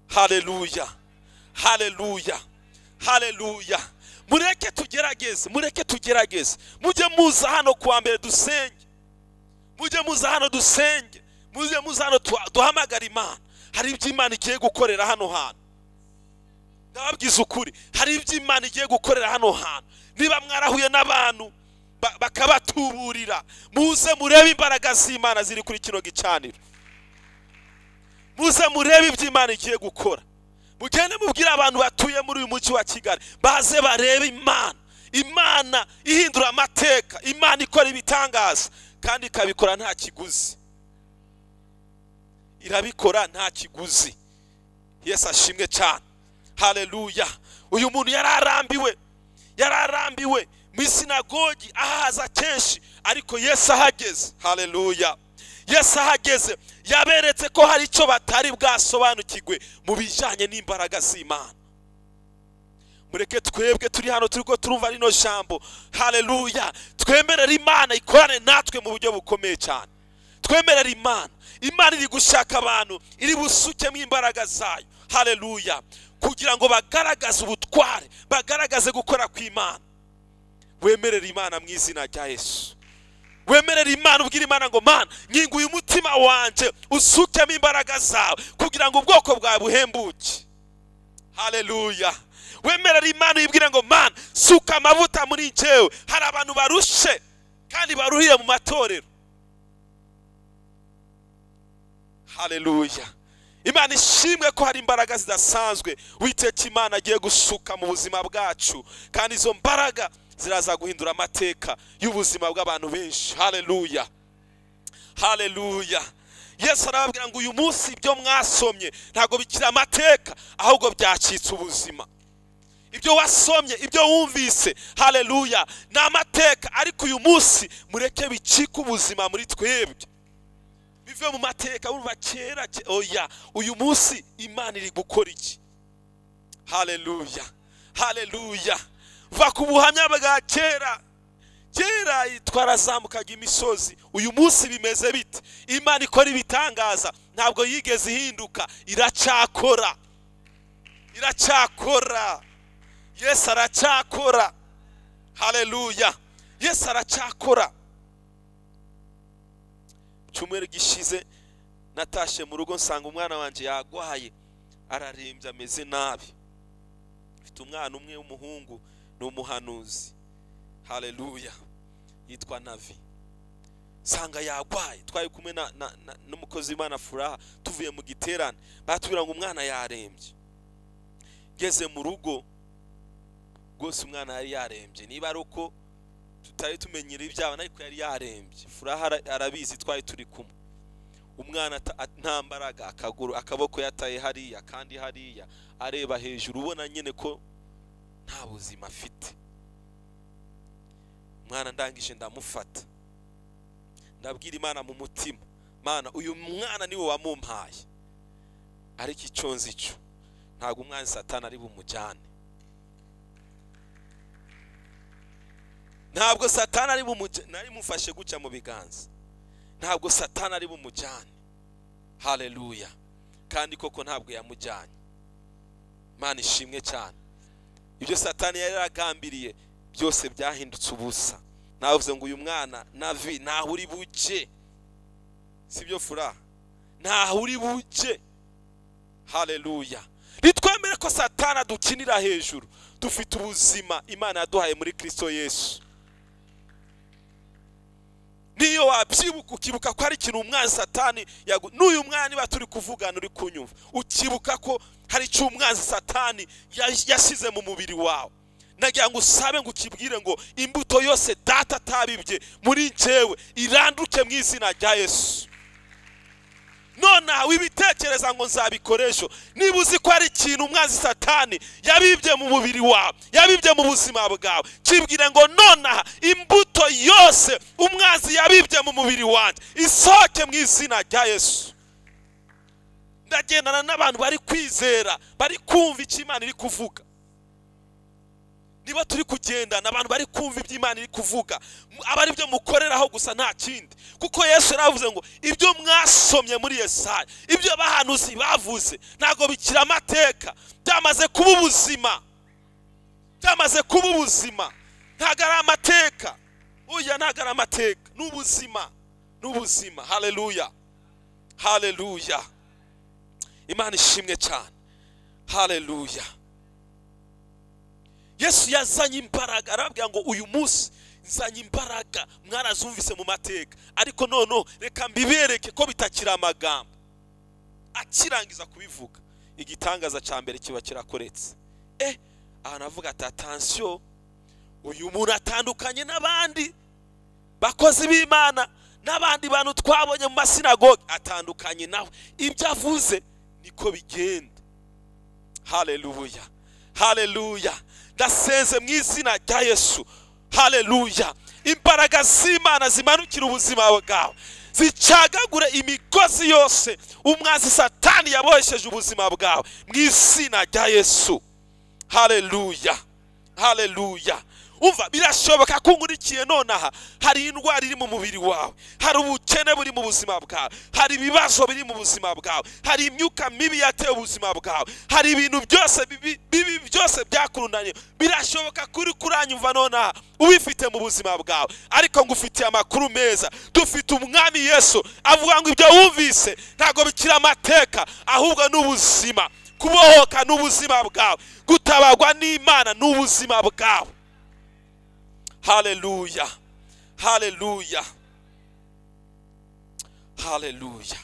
Haleluya. Haleluya. Haleluya. Mureke tugerageze, mureke tugerageze. Mujye muza hano kuwa mbere dusenge, mujye muza hano dusenge, mujye muza hano duhamagara Imana. Hari ibyo Imana igiye gukorera hano hantu, ndababwiza ukuri, hari ibyo Imana igiye gukorera hano hantu. Niba mwarahuye n'abantu bakabatuburira, muze murebe imbaraga z'Imana ziri kuri kino gicaniro, muze murebe ibyo Imana igiye gukora. Mugende mubwire abantu batuye muri uyu mujyi wa Kigali baze barebe Imana, Imana ihindura amateka, Imana ikora ibitangaza kandi ikabikora nta kiguzi, irabikora nta kiguzi. Yesu ashimwe cyane. Haleluya. Uyu muntu yararambiwe mu sinagogi ahaza kenshi, ariko Yesu ahageze. Haleluya. Yesu ahageze yaberetse ko hari icyo batari bwasobanukirwe mu bijanye n'imbaraga z'Imana. Mureke twebwe turi hano turiko turumva rino jambo, haleluya, twemerera Imana ikorane natwe mu buryo bukomeye cyane. Twemerera Imana iri gushaka abantu, iri busukemo imbaraga zayo, haleluya, kugira ngo bagaragaze ubutware, bagaragaze gukora kw'Imana. Wemerera Imana mu izina rya Yesu. Wemerera Imana, ubwira Imana ngo Mana, nyinguye umutima wanje usukemo imbaraga zawe kugira ngo ubwoko bwawe buhembuke. Haleluya. Wemerera Imana uyibwire ngo Mana, suka amavuta muri jewe, hari abantu barushe kandi baruhiye mu matorero. Haleluya. Imana ishimwe ko hari imbaraga zidasanzwe Uwiteka Imana agiye gusuka mu buzima bwacu, kandi izo mbaraga ziraza guhindura amateka y'ubuzima bw'abantu benshi. Haleluya. Haleluya. Yesu arababwira ngo uyu munsi ibyo mwasomye ntago bikira amateka, ahubwo byacitse ubuzima. Ibyo wasomye, ibyo wumvise, haleluya, ni amateka, ariko uyu munsi mureke bicika ubuzima muri twebwe, bive mu mateka urumva kera. Oya, uyu munsi Imana iri gukora iki? Haleluya. Haleluya. Va ku buhamya bwa kera twarazamukaga imisozi, uyu munsi bimeze bite? Imana ikora ibitangaza, ntabwo yigeze ihinduka, iracakora. Iracakora. Yesu aracakora. Haleluya. Yesu aracakora. Cyumweru gishize natashe mu rugo nsanga umwana wanje yagwaye, ararembye, ameze nabi. Mfite umwana umwe w'umuhungu, ni umuhanuzi. Haleluya. Yitwa Navi. Sanga yagwaye, twari kumwe n'umukozi w'Imana Furaha, tuvuye mu giterane, batubwira ngo umwana yarembye. Geze mu rugo rwose umwana yari yarembye, niba ari uko tutari tumenyera ibyabo, ariko yari yarembye. Furaha arabizi, twari turi kumwe. Umwana nta mbaraga, akaguru akaboko yataye hariya kandi hariya, areba hejuru, ubona nyine ko nta buzima afite. Umwana ndangije ndamufata, ndabwira Imana mu mutima, Mana, uyu mwana niwe wamumpaye, ariko icyo nzi cyo ntabwo umwana Satani ari bumujyane. Ntabwo Satani ari bumufashe guca mu biganza, ntabwo Satani ari bumujyane. Haleluya. Kandi koko ntabwo yamujyanye. Imana ishimwe cyane. Ibyo Satani yari yaragambiriye byose byahindutse ubusa. Navuze ngo uyu mwana navi ntaho uri buke. Sibyo fura? Ntaho uri buke. Haleluya. Nitwemere ko Satani adukinira hejuru. Dufite ubuzima Imana yaduhaye muri Kristo Yesu. Niyo wabyibuka ukibuka ko ari ikintu umwanzi Satani n'uyu mwana niba turi kuvugana uri kunyumva, ukibuka ko hari icyo umwanzi Satani yashyize mu mubiri wawe. Nagira ngo usabe ngo ukibwire ngo imbuto yose data atabibye muri njyewe iranduke mu izina rya Yesu. Nona wibitekereza ngo nzabikoresho. Niba uzi ko ari ikintu umwanzi Satani yabibye mu mubiri wawe, yabibye mu buzima bwawe, kibwire ngo nona imbuto yose umwanzi yabibye mu mubiri wanjye isohoke mu izina rya Yesu. Ndagendana n'abantu bari kwizera, bari kumva icyo Imana iri kuvuga. Niba turi kugendana abantu bari kumva ibyo Imana iri kuvuga, abari byo mukoreraho gusa nta kindi. Kuko Yesu yaravuze ngo ibyo mwasomye muri Yesaya, ibyo bahanuzi bavuze ntago bikira amateka, byamaze kuba ubuzima. Byamaze kuba ubuzima. Ntago ari amateka. Oya, ntago ari amateka, n'ubuzima. N'ubuzima. Haleluya. Haleluya. Imana ishimwe cyane. Haleluya. Yesu yazanye imbaraga, arabwira ngo uyu munsi nzanye imbaraga mwarazumvise mu mateka, ariko nono reka mbibereke ko bitakira amagambo. Akirangiza kubivuga, igitangaza cya mbere kiba kirakoretse. Anavuga ati attention, uyu muntu atandukanye n'abandi bakozi b'Imana, n'abandi bantu twabonye mu masinagogi, atandukanye nawe. Ibyo avuze niko bigenda. Haleluya. Haleluya. Ndasenze mu izina rya Yesu. Haleluya. Imbaraga z'Imana zimanukira ubuzima bwawe, zicagagure imigozi yose umwanzi Satani yabohesheje ubuzima bwawe mu izina rya Yesu. Haleluya. Haleluya. Umva, birashoboka ko nkurikiye nonaha hari indwara iri mu mubiri wawe, hari ubukene buri mu buzima bwawe, hari ibibazo biri mu buzima bwawe, hari imyuka mibi yateye ubuzima bwawe, hari ibintu byose bibi byose byakurunanye. Birashoboka kuri kuranyumva nonaha ubifite mu buzima bwawe, ariko ngufitiye amakuru meza. Dufite umwami Yesu avuga ngo ibyo wumvise ntago bikira amateka, ahubwo n'ubuzima. Kubohoka n'ubuzima bwawe, gutabagwa n'Imana n'ubuzima bwawe. Haleluya. Haleluya. Haleluya.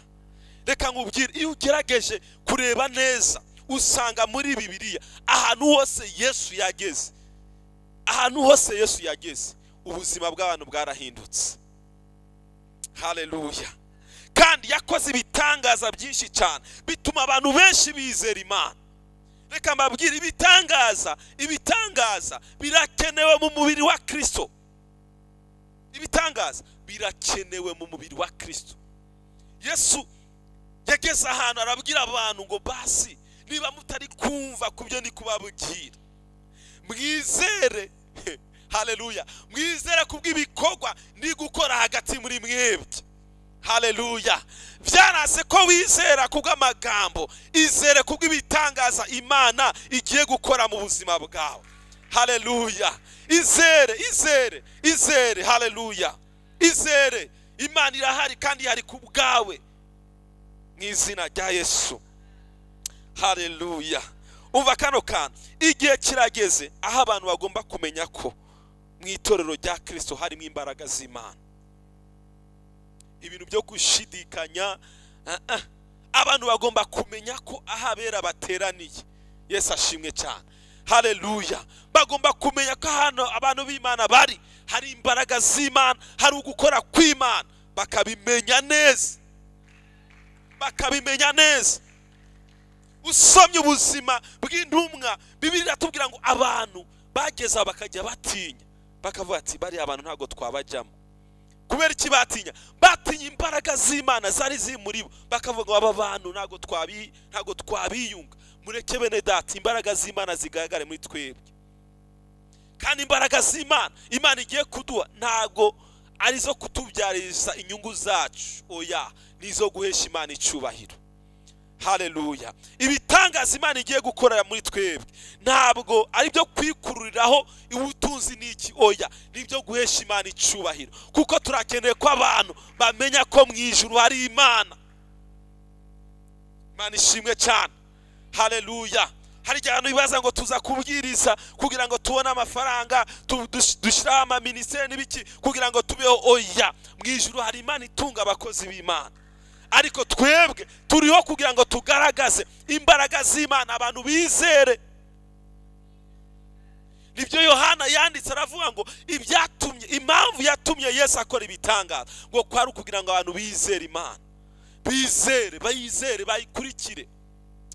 Reka nkubwire, iyo ugerageje kureba neza usanga muri Bibiliya ahantu hose Yesu yageze, ahantu hose Yesu yageze ubuzima bw'abantu bwarahindutse. Haleluya. Kandi yakoze ibitangaza byinshi cyane bituma abantu benshi bizera Imana. Reka mbabwire, ibitangaza birakenewe mu mubiri wa Kristo. Ibitangaza birakenewe mu mubiri wa Kristo. Yesu yageze ahantu arabwira abantu ngo basi niba mutari kumva kubyo ndi kubabwira, mwizere. Haleluya. Mwizere kubw'ibikorwa ndi gukora hagati muri mwebwe. Haleluya. Byanase ko wizera kubw'amagambo, izere kubw'ibitangaza Imana igiye gukora mu buzima bwawe. Haleluya. Izere. Haleluya. Izere. Imana irahari kandi yari kubwawe mu izina rya Yesu. Haleluya. Umva kano kana, igihe kirageze aho abantu bagomba kumenya ko mu itorero rya Kristo harimo imbaraga z'Imana. Ibintu byo gushidikanya, abantu bagomba kumenya ko ahabera bateraniye. Yesu ashimwe cyane. Haleluya. Bagomba kumenya ko hano abantu b'Imana bari, hari imbaraga z'Imana, hari ugukora kw'Imana. Bakabimenya neza. Bakabimenya neza. Usomye ubuzima bw'intumwa, Bibiliya iratubwira ngo abantu bageza bakajya batinya, bakavuga ati bari abantu ntago twabajyamo. Kubera iki batinya? Batinya imbaraga z'Imana zari ziri muri bo. Bakavuga aba bantu ntago twabiyunga. Mureke bene data, imbaraga z'Imana zigaragare muri twebwe. Kandi imbaraga z'Imana Imana igiye kuduha ntago arizo kutubyariza inyungu zacu, oya, nizo guhesha Imana icubahiro. Haleluya. Ibitangaza Imana igiye gukorera muri twebwe ntabwo ari byo kwikururiraho ubutunzi n'iki, oya, nibyo guhesha Imana icubahiro, kuko turakeneye ko abantu bamenya ko mu ijuru hari Imana. Imana ishimwe cyane. Haleluya. Hari abantu bibaza ngo tuza kubwiriza kugira ngo tubone amafaranga, dushiraho amaministeri n'ibiki kugira ngo tubeho, oya, mu ijuru hari Imana itunga abakozi b'Imana. Ariko twebwe turiho kugira ngo tugaragaze imbaraga z'Imana, abantu bizere. Nibyo Yohana yanditse aravuga ngo ibyatumye, impamvu yatumye Yesu akora ibitangaza ngo kwari kugira ngo abantu bizere Imana, bizere, bayizere, bayikurikire.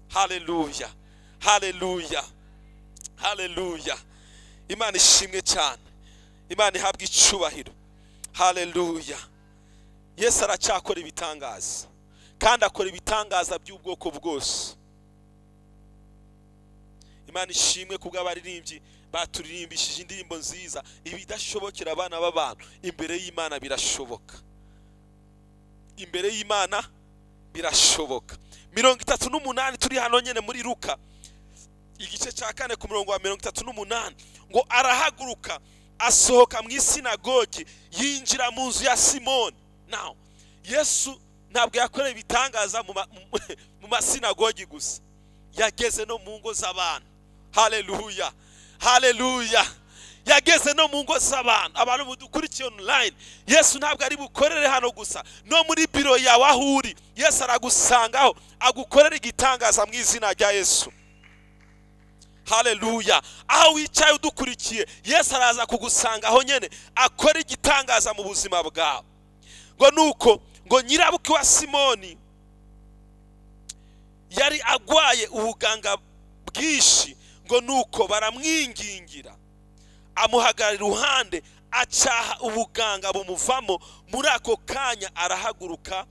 Haleluya, haleluya, haleluya. Imana ishimwe cyane, Imana ihabwa icubahiro. Haleluya. Yesu aracakora ibitangaza, kandi akora ibitangaza by'ubwoko bwose. Imana ishimwe kubw'abaririmbyi baturirimbishije indirimbo nziza. Ibidashobokera abana b'abantu imbere y'Imana birashoboka, imbere y'Imana birashoboka. 38 turi hano nyene muri Luka igice cya 4 ku murongo wa 38 ngo arahaguruka asohoka mu isinagogi yinjira mu nzu ya Simoni. Now Yesu ntabwo yakoreye ibitangaza mu masinagogi gusa, yageze no mu ngo z'abantu. Haleluya, haleluya. Yageze no mu ngo z'abantu. Abantu mudukurikiye online, Yesu ntabwo ari bukorere hano gusa, no muri biro yawe aho uri Yesu aragusangaho agukorera igitangaza mu izina rya Yesu. Haleluya. Aho wicaye udukurikiye Yesu araza kugusangaho nyene akora igitangaza mu buzima bwawe. Ngo nuko ngo nyirabuki wa Simoni yari agwaye ubuganga bwishi, ngo nuko baramwingingira amuhagarara iruhande acaha ubuganga bumuvamo. Muri ako kanya arahaguruka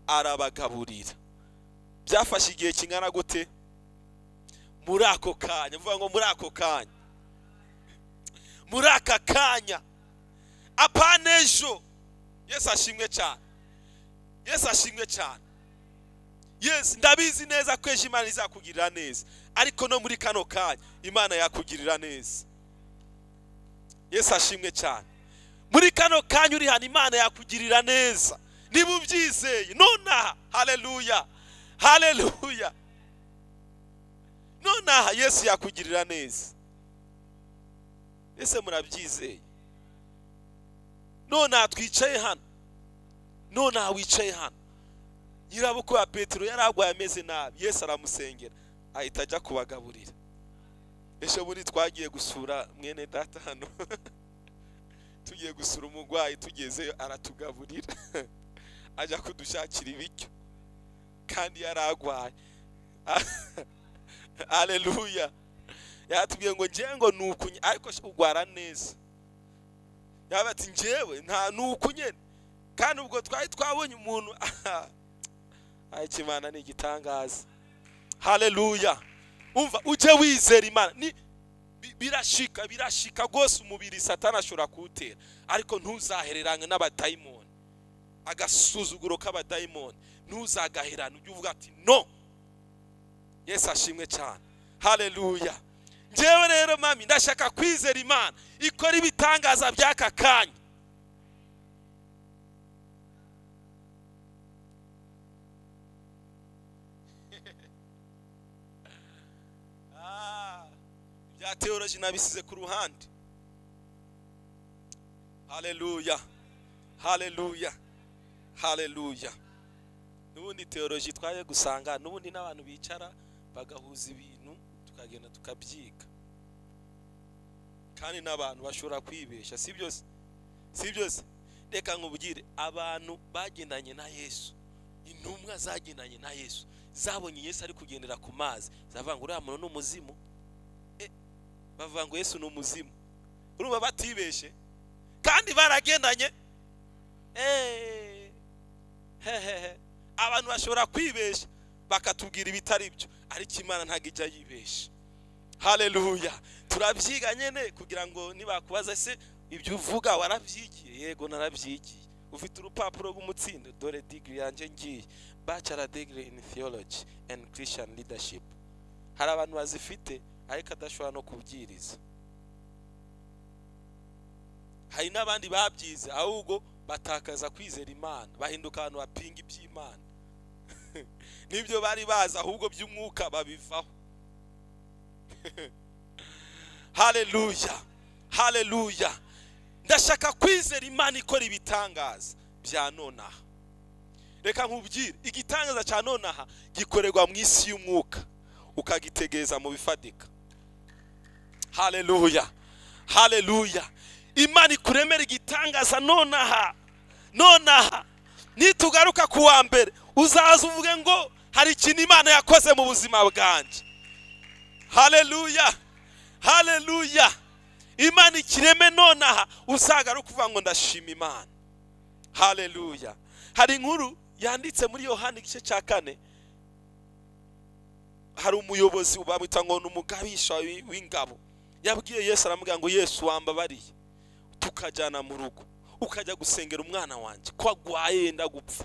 arabagaburira. Byafashe igihe kingana gute? Muri ako kanya. Mvuga ngo muri ako kanya, muri aka kanya, apanejo. Yesu ashimwe cyane, Yesu ashimwe cyane. Yes, ndabizi neza ko Imana izakugirira neza, ariko no muri kano kanya Imana yakugirira neza. Yesu ashimwe cyane. Muri kano kanya uri hano Imana yakugirira neza niba ubyizeye nonaha. Haleluya, haleluya. Nonaha Yesu yakugirira neza. Ese murabyizeye? Nonaha twicaye hano, nonaha wicaye hano. Nyirabuko wa Petero yaragwaye ameze nabi, Yesu aramusengera ahita ajya kubagaburira. Esho muri twagiye gusura mwene data hano tugiye gusura umugwayi, tugezeyo aratugaburira ajya kudushakira ibiryo kandi yaragwaye. Haleluya. Yatubwiye ngo njengo nukunye ariko ugwara neza. Yabati njewe nta nukunye, kandi ubwo twabonye umuntu Imana ni igitangaza. Haleluya. Umva uje wizera Imana ni birashika gose umubiri Satani ashobora kuwutera, ariko ntuzahererane n'abadayimoni, agasuzuguro k'abadayimoni ntuzagaherana. Ujye uvuga ati no. Yesu ashimwe cyane. Haleluya. Njewe rero mami ndashaka kwizera Imana ikora ibitangaza by'aka kanya. Ya theology nabisize ku ruhande. Haleluya, haleluya, haleluya. Nubundi theology twaje gusanga nubundi n'abantu bicara bagahuza ibintu tukagenda tukabyiga, kandi n'abantu bashobora kwibesha. Si byose reka nkubwire, abantu bagendanye na Yesu, intumwa zagendanye na Yesu, zabonye Yesu ari kugendera ku mazi, zavuga ngo uriya muntu ni umuzimu. Bavuga ngo Yesu ni umuzimu. Urumva batibeshe, kandi baragendanye. Abantu bashobora kwibesha bakatubwira ibitari byo, ariko Imana ntago ijya yibesha. Haleluya. Turabyiga nyene kugira ngo nibakubaza se ibyo uvuga warabyigiye? Yego narabyigiye. Ufite urupapuro rw'umutsindo? Dore degree yanjye ngiye, bachelor degree in theology and Christian leadership. Hari abantu bazifite ariko adashobora no kubwiriza. Hari n'abandi babyize ahubwo batakaza kwizera Imana, bahinduka abantu bapinga iby'Imana. Nibyo bari baza ahubwo by'umwuka babivaho. Haleluya, haleluya. Ndashaka kwizera Imana ikora ibitangaza bya nonaha. Reka nkubwire, igitangaza cya nonaha gikorerwa mu isi y'umwuka, ukagitegereza mu bifadika. Haleluya, haleluya. Imana ikuremera igitangaza nonaha. Nonaha nitugaruka ku wa mbere uzaza uvuge ngo hari ikintu Imana yakoze mu buzima bwanje. Haleluya, haleluya. Imana ikireme nonaha uzagaruka uvuga ngo ndashima Imana. Haleluya. Hari inkuru yanditse muri Yohana igice cya 4. Hari umuyobozi bamwita ngo n'umugabisha w'ingabo, yabwiye Yesu, aramubwira ngo Yesu wambabariye tukajyana mu rugo ukajya gusengera umwana wanjye ko agwaye yenda gupfa.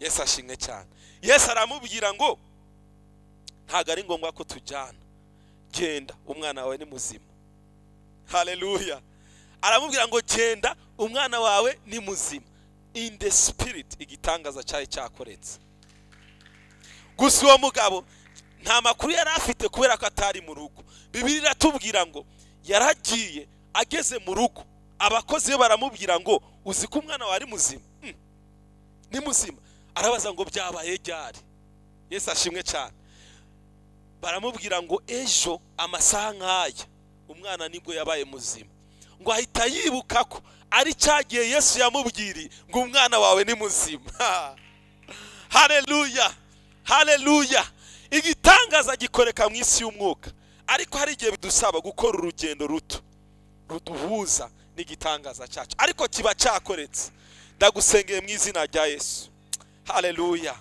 Yesu ashimwe cyane. Yesu aramubwira ngo ntago ari ngombwa ko tujyana, genda umwana wawe ni muzima. Haleluya. Aramubwira ngo genda umwana wawe ni muzima. In the spirit igitangaza cyayi cyakoretse. Gusa uwo mugabo nta makuru yari afite kubera ko atari mu rugo. Bibiliya iratubwira ngo yaragiye, ageze mu rugo abakozi be baramubwira ngo uzi ko umwana wawe ari muzima? Ni muzima. Arabaza ngo byabaye ryari? Yesu ashimwe cyane. Baramubwira ngo ejo amasaha nk'aya umwana nibwo yabaye muzima. Ngo ahita yibuka ko ari cyagiye Yesu yamubwiriye ngo umwana wawe ni muzima. Haleluya, haleluya. Igitangaza gikoreka mu isi y'umwuka, ariko hari igihe bidusaba gukora urugendo ruto ruduhuza n'igitangaza cyacu, ariko kiba cyakoretse. Ndagusengeye mu izina rya Yesu. Haleluya.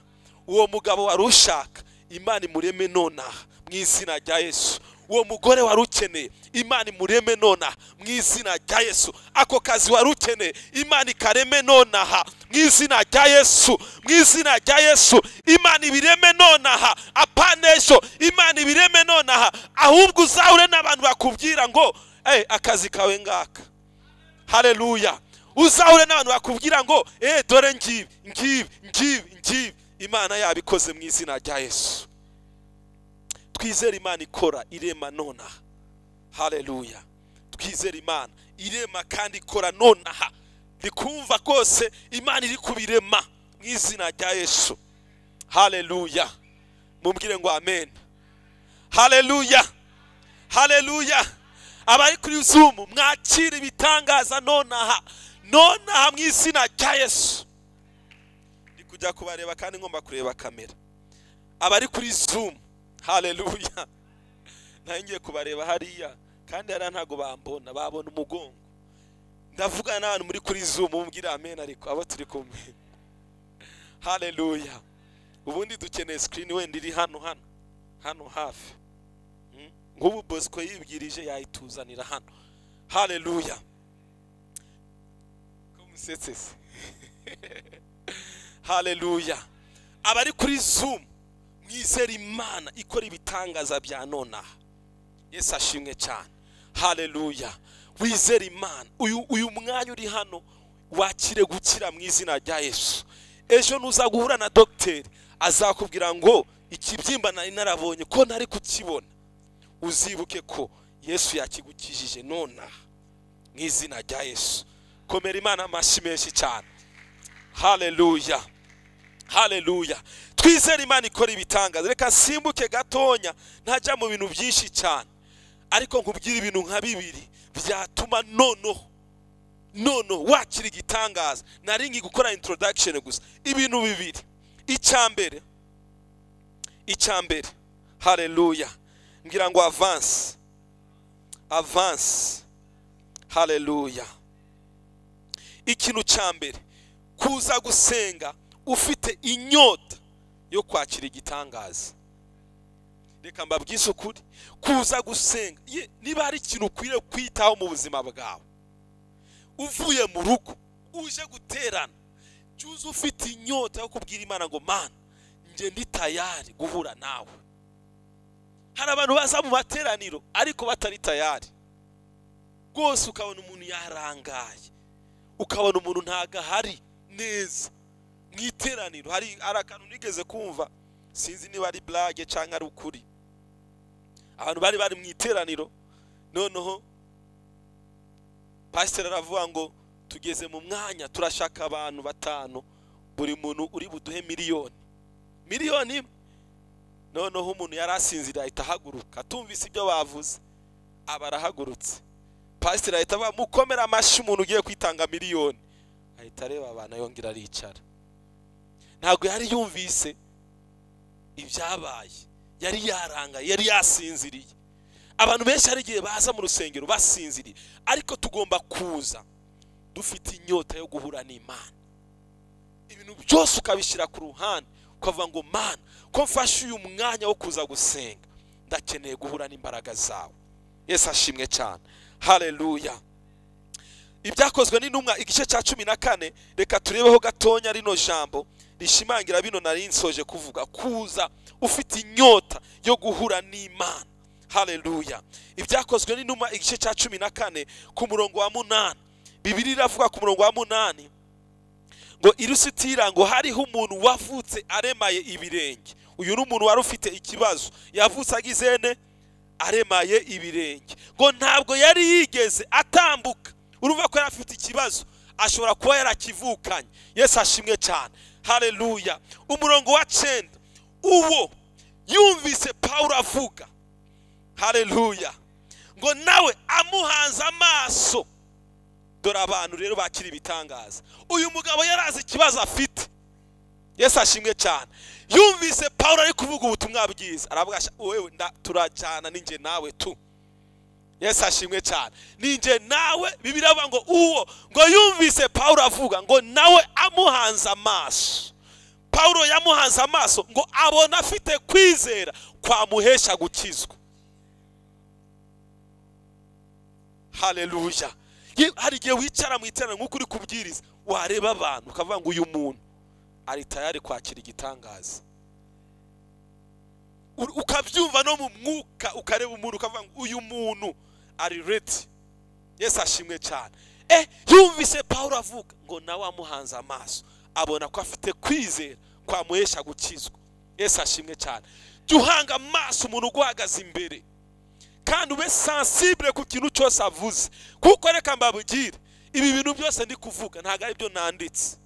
Uwo mugabo warushaka Imana imureme nonaha mu izina rya Yesu. Uwo mugore warukeneye Imana imureme nonaha mu izina rya Yesu. Ako kazi warukeneye Imana ikareme nonaha mu izina rya Yesu. Mu izina rya Yesu Imana ibireme nonaha. Apanesho Imana ibireme nonaha. Ahubwo uzahure n'abantu bakubwira ngo akazi kawe ngaka. Haleluya. Uzahure n'abantu bakubwira ngo dore ngibi. Imana yabikoze mu izina rya Yesu. Twizere Imana ikora irema nonaha. Haleluya. Twizere Imana irema kandi ikora nonaha. Bikumva kose Imana iri kubirema mu izina rya Yesu. Haleluya. Mumbwire ngo amen. Haleluya, haleluya. Abari kuri Zoom mwakira ibitangaza nonaha. Nonaha mu izina rya Yesu. Ndi kujya kubareba kandi ngomba kureba kamera. Abari kuri Zoom, haleluya. Nangiye kubareba hariya kandi hari ntago bambona, babona umugongo. Ndavuga n'abantu muri kuri Zoom mumbwire amen, ariko abo turi kumwe. Haleluya. Ubundi dukeneye screen wenda iri hano hafi. Ngubu Bosco yibwirije yayituzanira hano. Haleluya. Kumusetsese. Haleluya. Abari kuri Zoom mwizere Imana ikora ibitangaza bya nonaha. Yesu ashimwe cyane. Haleluya. Wizere Imana. Uyu mwanya uri hano wakire gukira mu izina rya Yesu. Ejo nuza guhura na docteur azakubwira ngo ikibyimba nari narabonye ko ntari kukibona. Uzibuke ko Yesu yakigukijije nonaha mu izina rya Yesu. Komera Imana amashyi menshi cyane. Haleluya, haleluya. Twizere Imana ikora ibitangaza. Reka simbuke gatonya ntajya mu bintu byinshi cyane, ariko nkubwira ibintu nka bibiri byatuma nono wakira igitangaza. Nari ngi gukora introduction gusa. Ibintu bibiri. Icyambere. Haleluya. Ngira ngo avance. Haleluya. Ikintu cyambere, kuza gusenga ufite inyota yo kwakira igitangaza. reka mbabwize ukuri, kuza gusenga niba hari ikintu ukwiriye kwitaho mu buzima bwawe, uvuye mu rugo uje guterana, cyuze ufite inyota yo kubwira Imana ngo Mana nje ndi tayari guhura nawe. Hari abantu baza mu materaniro ariko batari tayari rwose, ukabona umuntu yarangaye, ukabona umuntu ntagahari neza mu iteraniro. Hari akantu nigeze kumva, sinzi niba ari blague cyangwa ari ukuri, abantu bari mu iteraniro, noneho pastor aravuga ngo tugeze mu mwanya turashaka abantu 5, buri muntu uri buduhe miliyoni. Noneho umuntu yarasinzira ahita ahaguruka, atumvise ibyo bavuze, abarahagurutse. Pastor ahita avuga mukomera amashi umuntu ugiye kwitanga miliyoni, ahita areba abana yongera aricara. Ntabwo yari yumvise ibyabaye, yari yarangaye, yari yasinziriye. Abantu benshi hari igihe baza mu rusengero basinziriye, ariko tugomba kuza dufite inyota yo guhura n'Imana. Ibintu byose ukabishyira ku ruhande, ukavuga ngo Mana ko mfashe uyu mwanya wo kuza gusenga, ndakeneye guhura n'imbaraga zawe. Yesu ashimwe cyane. Haleluya. Ibyakozwe n'intumwa igice cya 14, reka turebeho gatonya rino jambo rishimangira bino nari nsoje kuvuga, kuza ufite inyota yo guhura n'Imana. Haleluya. Ibyakozwe n'intumwa igice cya 14 ku murongo wa 8, Bibiliya iravuga ku murongo wa 8 ngo irusitira ngo hariho umuntu wavutse aremaye ibirenge. Uyu n'umuntu wari ufite ikibazo, yavutse agizene aremaye ibirenge, ngo ntabwo yari yigeze atambuka. Urumva ko yari afite ikibazo, ashobora kuba yarakivukanye. Yesu ashimwe cyane. Haleluya. Umurongo wa 9, uwo yumvise Paulo avuga, haleluya, ngo nawe amuhanze amaso. Dore abantu rero bakiri ibitangaza. Uyu mugabo yarazi ikibazo afite. Yesu ashimwe cyane. Yumvise Paulo ari kuvuga ubutumwa bwiza, aravuga wewe turajyana ninjye nawe tu. Yesu ashimwe cyane. Ninjye nawe. Bibiliya ivuga ngo uwo, ngo yumvise Paulo avuga, ngo nawe amuhanze amaso. Paulo yamuhanze amaso ngo abona afite kwizera kwamuhesha gukizwa. Haleluya. Hari igihe wicara mu iterana nk'uko uri kubwiriza, wareba abantu ukavuga ngo uyu muntu ari tayari kwakira igitangaza. Ukabyumva no mu mwuka, ukareba umuntu ukavuga ngo uyu muntu ari ready. Yesu ashimwe cyane. Yumvise Paulo avuga, ngo nawe amuhanze amaso abona ko afite kwizera kwamuhesha gukizwa. Yesu ashimwe cyane. Juhanga amaso umuntu guhagaze imbere, kandi ube sensible ku kintu cyose avuze, kuko reka mbabugire ibi bintu byose ndi kuvuga ntago ari byo nanditse,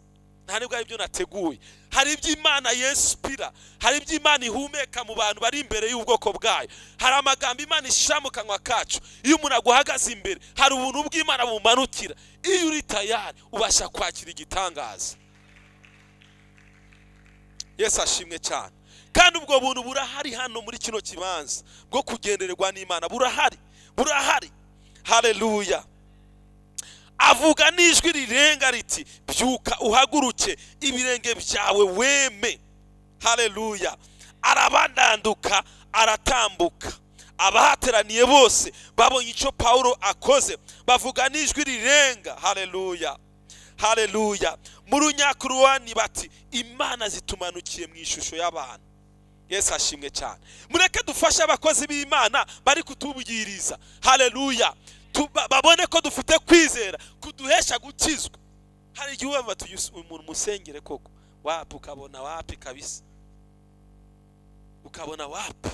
nta nibwo ari byo nateguye. Hari iby'Imana yespira, hari iby'Imana ihumeka mu bantu bari imbere y'ubwoko bwayo. Hari amagambo Imana ishira mu kanwa kacu. Iyo umuntu aguhagaze imbere, hari ubuntu bw'Imana bumanukira. Iyo uri tayari ubasha kwakira igitangaza. Yesu ashimwe cyane. Kandi ubwo buntu burahari hano muri kino kibanza bwo kugendererwa n'Imana, burahari. Haleluya. Avuga n'ijwi rirenga riti, byuka uhaguruke, ibirenge byawe weme. Haleluya. Arabandanduka, aratambuka. Abahateraniye bose babonye icyo Paulo akoze, bavuga n'ijwi rirenga. Haleluya. Haleluya. Mu runyakuruwani bati, Imana zitumanukiye mu ishusho y'abantu. Yesu ashimwe cyane. Mureke dufashe abakozi b'Imana bari kutubwiriza. Haleluya. Babone ko dufite kwizera kuduhesha gukizwa. Hari igihe wumva umuntu musengere koko, wapi ukabona wapi kabisa, ukabona wapi.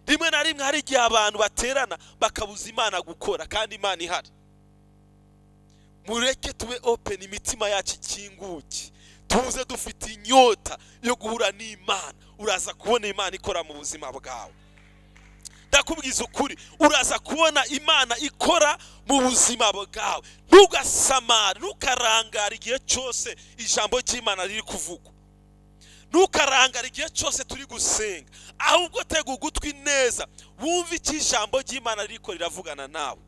Rimwe na rimwe hari igihe abantu baterana bakabuza Imana gukora, kandi Imana ihari. Mureke tube open, imitima yacu ikinguke, tuze dufite inyota yo guhura n'Imana. Uraza kubona Imana ikora mu buzima bwawe. Ndakubwiza ukuri, uraza kubona Imana ikora mu buzima bwawe. Ntugasamare, ntukarangara igihe cyose ijambo ry'Imana riri kuvugwa. Ntukarangara igihe cyose turi gusenga, ahubwo tega ugutwi neza wumve icyo ijambo ry'Imana riko riravugana nawe.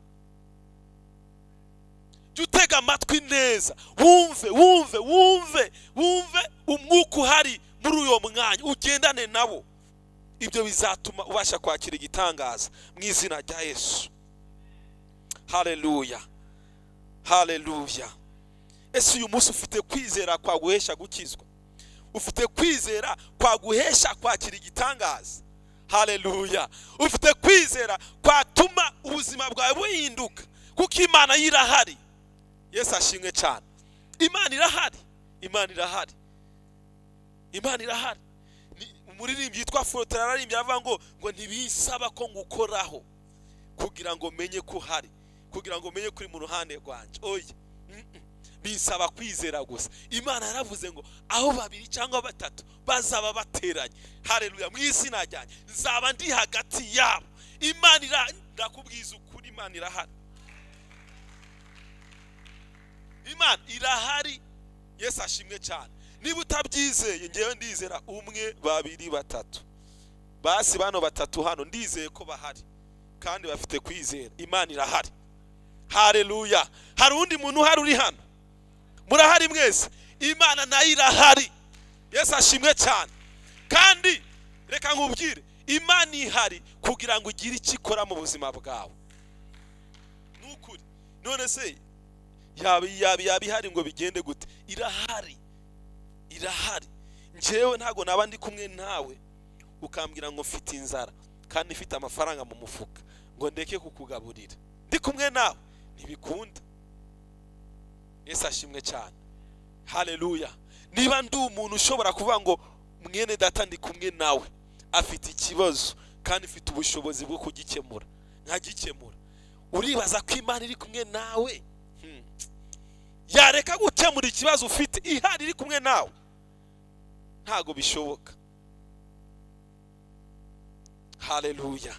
Jutega amatwi neza, wumve umwuka uhari muri uyo mwanya, ugendane nabo. ibyo bizatuma ubasha kwakira igitangaza mu izina rya Yesu. Haleluya, haleluya. Ese uyu munsi ufite kwizera kwa guhesha gukizwa? Ufite kwizera kwa guhesha kwakira igitangaza? Haleluya. Ufite kwizera kwatuma ubuzima bwawe buhinduka, kuko Imana yirahari. Yesu ashimwe cyane. Imana irahari, Imana irahari, Imana irahari. Umuririmbyi yitwa Forotera ararimbye aravuga ngo ntibisaba ko ngukoraho kugira ngo menye ko uhari, kugira ngo menye kuri mu ruhande rwanje. Oya, bisaba kwizera gusa. Imana yaravuze ngo aho babiri cyangwa batatu bazaba bateranye, haleluya, mu izina ryanjye nzaba ndi hagati yabo. Imana ndakubwiza ukuri, Imana irahari, Imana irahari. Yesu ashimwe cyane. Niba utabyizeye, ngewe ndizera umwe, babiri, batatu. Basi bano batatu hano ndizeye ko bahari kandi bafite kwizera. Imana irahari, haleluya. Hari undi muntu uhari uri hano? Murahari mwese? Imana nayo irahari. Yesu ashimwe cyane. Kandi reka nkubwire, Imana ihari kugira ngo ugire icyo ikora mu buzima bwawe. Nukuri. None se yaba ihari ngo bigende gute? Irahari, irahari. Njewe ntago naba ndi kumwe nawe ukambwira ngo mfite inzara kandi mfite amafaranga mu mufuka ngo ndeke kukugaburira. Ndi kumwe nawe ntibikunda. Yesu ashimwe cyane, haleluya. Niba ndi umuntu ushobora kuvuga ngo mwene data ndi kumwe nawe afite ikibazo kandi mfite ubushobozi bwo kugikemura, nkagikemura, uribaza ko Imana iri kumwe nawe yareka gukemura ikibazo ufite ihari iri kumwe nawe? Ntago bishoboka. Haleluya.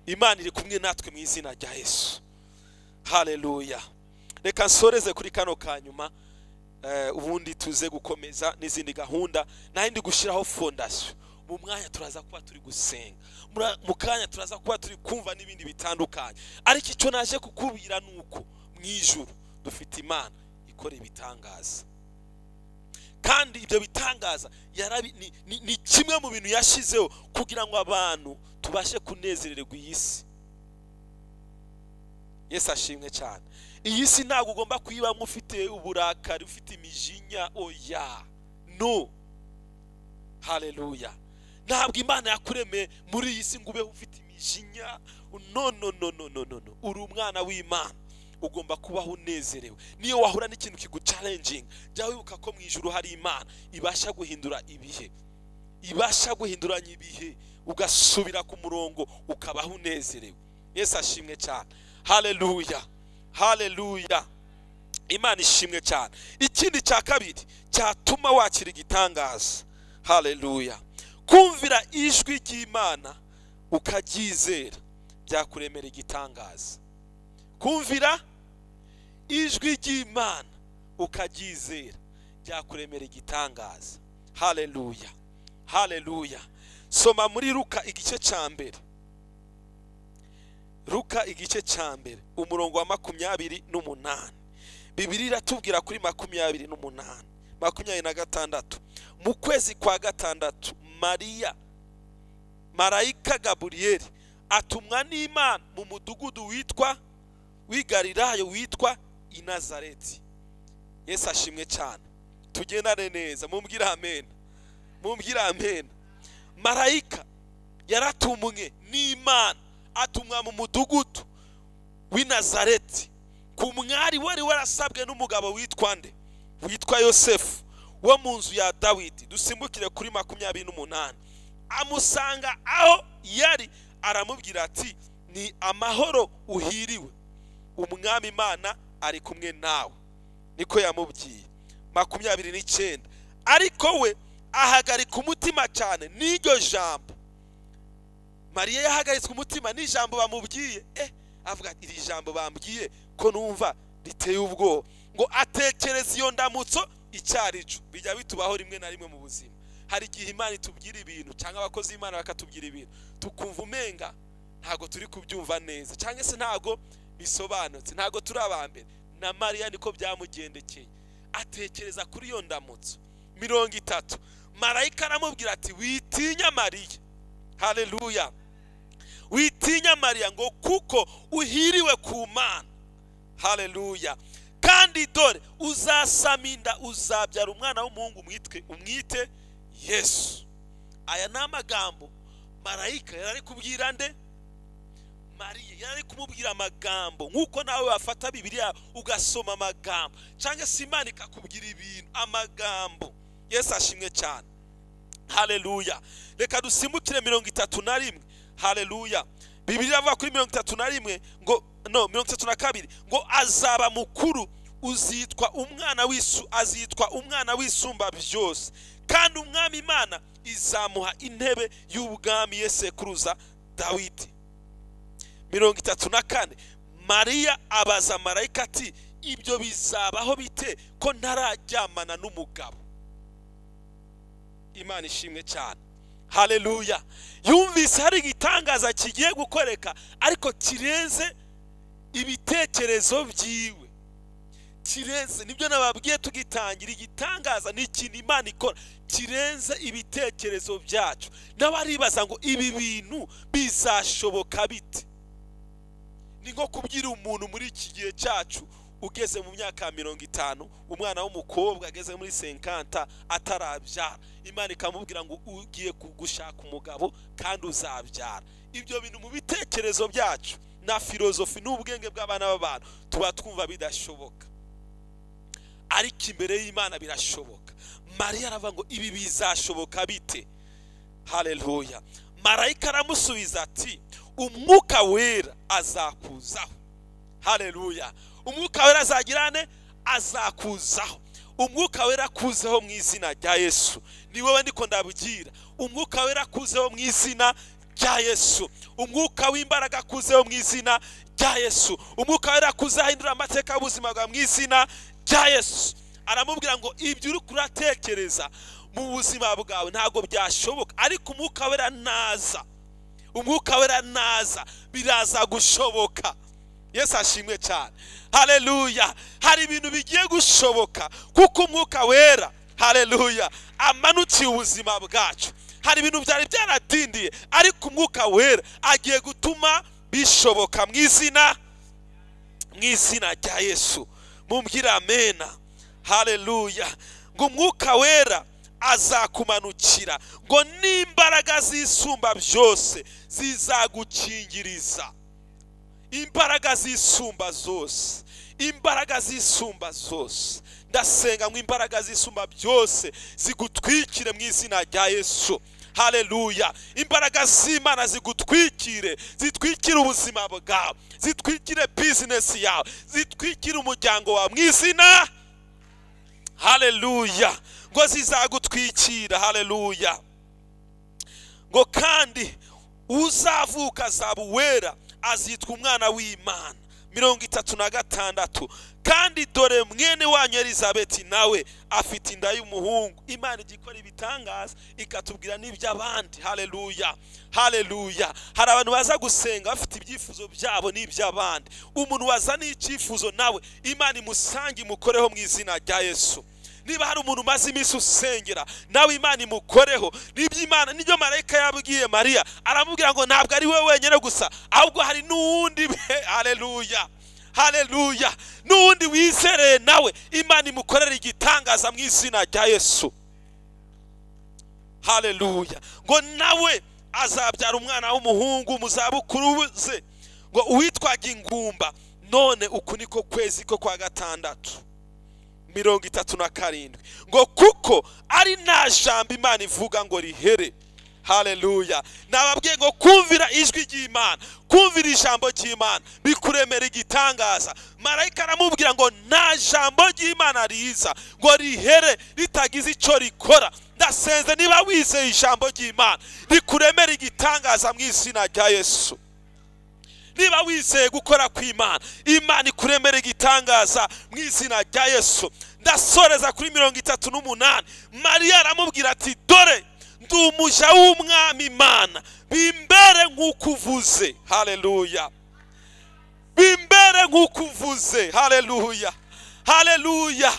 Imana iri kumwe natwe mu izina rya Yesu. Haleluya. Reka nsoreze kuri kano kanyuma, ubundi tuze gukomeza n'izindi gahunda, nahindi gushiraho fondation. Mu mwanya turaza kuba turi gusenga, mu kanya turaza kuba turi kumva n'ibindi bitandukanye. Ariko icyo naje kukubwira nuko mu ijuru dufite Imana ikora ibitangaza, kandi ibyo bitangaza ni kimwe mu bintu yashizeho kugira ngo abantu tubashe kunezererwa iyi si. Yesu ashimwe cyane. Iyi si ntabwo ugomba kuyibamo ufite uburakari, ufite imijinya. Oya, no, haleluya. Ntabwo Imana yakuremeye muri iyi si ngo ube ufite imijinya. No, no, no, no, no, no. Uri umwana w'Imana, ugomba kubaho unezerewe. Niyo wahura n'ikintu kiguchallenging, jya wibuka ko mu ijuru hari Imana ibasha guhindura ibihe, ibasha guhinduranya ibihe, ugasubira ku murongo ukabaho unezerewe. Yesu ashimwe cyane. Haleluya, haleluya. Imana ishimwe cyane. Ikindi cya kabiri cyatuma wakira igitangaza, haleluya, kumvira ijwi ry'Imana ukaryizera byakuremera igitangaza. Kumvira ijwi ry'Imana ukaryizera byakuremera igitangaza. Haleluya, haleluya. Soma muri Luka igice cya mbere, Luka igice cya mbere umurongo wa 28. Bibiliya iratubwira kuri 28, 26. Mu kwezi kwa gatandatu marayika Gaburiyeli atumwa n'Imana mu mudugudu w'i Galilaya witwa i Nazareti. Yesu ashimwe cyane. Tugendane neza, mumbwira amen, mumbwira amen. Marayika yaratumwe n'Imana atumwa mu mudugudu w'i Nazareti ku mwari wari warasabwe n'umugabo witwa nde? Witwa Yosefu, wo mu nzu ya Dawidi. Dusimbukire kuri 28. Amusanga aho yari, aramubwira ati, ni amahoro uhiriwe, umwami Imana ari kumwe nawe. Niko yamubwiye. 29. Ariko we ahagarika umutima cyane n'iryo jambo. Mariya yahagaritse umutima n'ijambo bamubwiye. Avuga ati, iri jambo bambwiye ko numva riteye ubwoba. Ngo atekereza iyo ndamutso icyarico. Bijya bitubaho rimwe na rimwe mu buzima. Hari igihe Imana itubwira ibintu cyangwa abakozi b'Imana bakatubwira ibintu tukumva umenga ntago turi kubyumva neza, cyangwa se ntago bisobanutse, ntago turi abambere. Na Mariya niko byamugendekeye, atekereza kuri iyo ndamutso. 30. Marayika aramubwira ati, witinya Mariya, haleluya. Witinya Mariya ngo kuko uhiriwe ku Mana, haleluya. Kandi dore uzasama inda, uzabyara umwana w'umuhungu, umwite Yesu. Aya ni amagambo marayika yari kubwira nde? Mariya. Yari kumubwira amagambo nk'uko nawe wafata Bibiliya ugasoma amagambo, cyangwa se Imana ikakubwira ibintu, amagambo. Yesu ashimwe cyane, haleluya. Reka dusimukire 31, haleluya. Bibiliya avuga kuri 31 ngo no 32 ngo azaba mukuru, azitwa umwana w'isumba byose, kandi umwami Imana izamuha intebe y'ubwami yesekuruza Dawidi. 34 Mariya abaza marayika ati ibyo bizabaho bite ko ntarajyamana n'umugabo? Imana ishimwe cyane, haleluya. Yumvise hari igitangaza kigiye gukoreka, ariko kirenze ibitekerezo byiwe, kirenze nibyo nababwiye tugitangira. Igitangaza ni ikintu Imana ikora kirenze ibitekerezo byacu. Nawe aribaza ngo ibi bintu bizashoboka bite? Ni nko kubwira umuntu muri iki gihe cyacu ugeze mu myaka 50, umwana w'umukobwa ageze muri 50 atarabyara, Imana ikamubwira ngo ugiye gushaka umugabo kandi uzabyara. Ibyo bintu mu bitekerezo byacu na filozofi n'ubwenge bw'abana b'abantu tuba twumva bidashoboka, ariko imbere y'Imana birashoboka. Mariya aravuga ngo ibi bizashoboka bite? Haleluya. Marayika aramusubiza ati umwuka wera azakuzaho, haleluya. Umwuka wera azagirane, azakuzaho. Umwuka wera kuzeho mu izina rya Yesu. Ni wowe ndiko ndabwira, umwuka wera kuzeho mu izina rya Yesu. Umwuka w'imbaraga kuzeho mu izina rya Yesu. Umwuka wera kuzahindura amateka y'ubuzima bwa mu izina rya Yesu. Aramubwira ngo ibyo uri kuratekereza mu buzima bwawe ntago byashoboka, ariko umwuka wera naza, umwuka wera naza biraza gushoboka. Yesu ashimwe cyane, haleluya. Hari ibintu bigiye gushoboka kuko umwuka wera, haleluya, amanukiye ubuzima bwacu. Hari ibintu byari byaradindiye, ariko umwuka wera agiye gutuma bishoboka mu izina rya Yesu. Mumbwire amena, haleluya. Ngo umwuka wera azakumanukira, ngo n'imbaraga zisumba byose zizagukingiriza. Imbaraga zisumba zose, imbaraga zisumba zose. Ndasenga ngo imbaraga zisumba byose zigutwikire mu izina rya Yesu, haleluya. Imbaraga z'Imana zigutwikire, zitwikire ubuzima bwawe, zitwikire business yawe, zitwikire umuryango wawe mu izina, haleluya. Ngo zizagutwikira, haleluya. Ngo kandi uzavuka azaba uwera, azitwa umwana w'Imana. 36 kandi dore mwene wanyu Elizabeti nawe afite inda y'umuhungu. Imana igikora ibitangaza ikatubwira n'iby'abandi, haleluya, haleluya. Hari abantu baza gusenga bafite ibyifuzo byabo n'iby'abandi. Umuntu wazana icyifuzo nawe Imana imusange imukoreho mu izina rya Yesu. Niba hari umuntu umaze iminsi usengera nawe Imana imukoreho. N'iby'Imana nibyo marayika yabwiye Mariya, aramubwira ngo ntabwo ari we wenyine gusa, ahubwo hari n'uwundi, haleluya, haleluya, n'uwundi wizereye nawe Imana imukorera igitangaza mu izina rya Yesu, haleluya. Ngo nawe azabyara umwana w'umuhungu mu zabukuru ze, ngo uwitwaga ingumba. None uku niko kwezi ko kwa gatandatu 37 ngo kuko ari nta jambo Imana ivuga ngo rihere, haleluya. Nababwiye ngo kumvira ijwi ry'Imana, kumvira ijambo ry'Imana bikuremera igitangaza. Marayika aramubwira ngo nta jambo ry'Imana riza ngo rihere ritagize icyo rikora. Ndasenze niba wizeye ijambo ry'Imana rikuremera igitangaza mu izina rya Yesu. Niba wizeye gukora kw'Imana, Imana ikuremera igitangaza mu izina rya Yesu. Ndasoreza kuri 38. Mariya aramubwira ati dore ndi umuja w'umwami Imana, bimbere nk'uko uvuze, haleluya, bimbere nk'uko uvuze, haleluya, haleluya.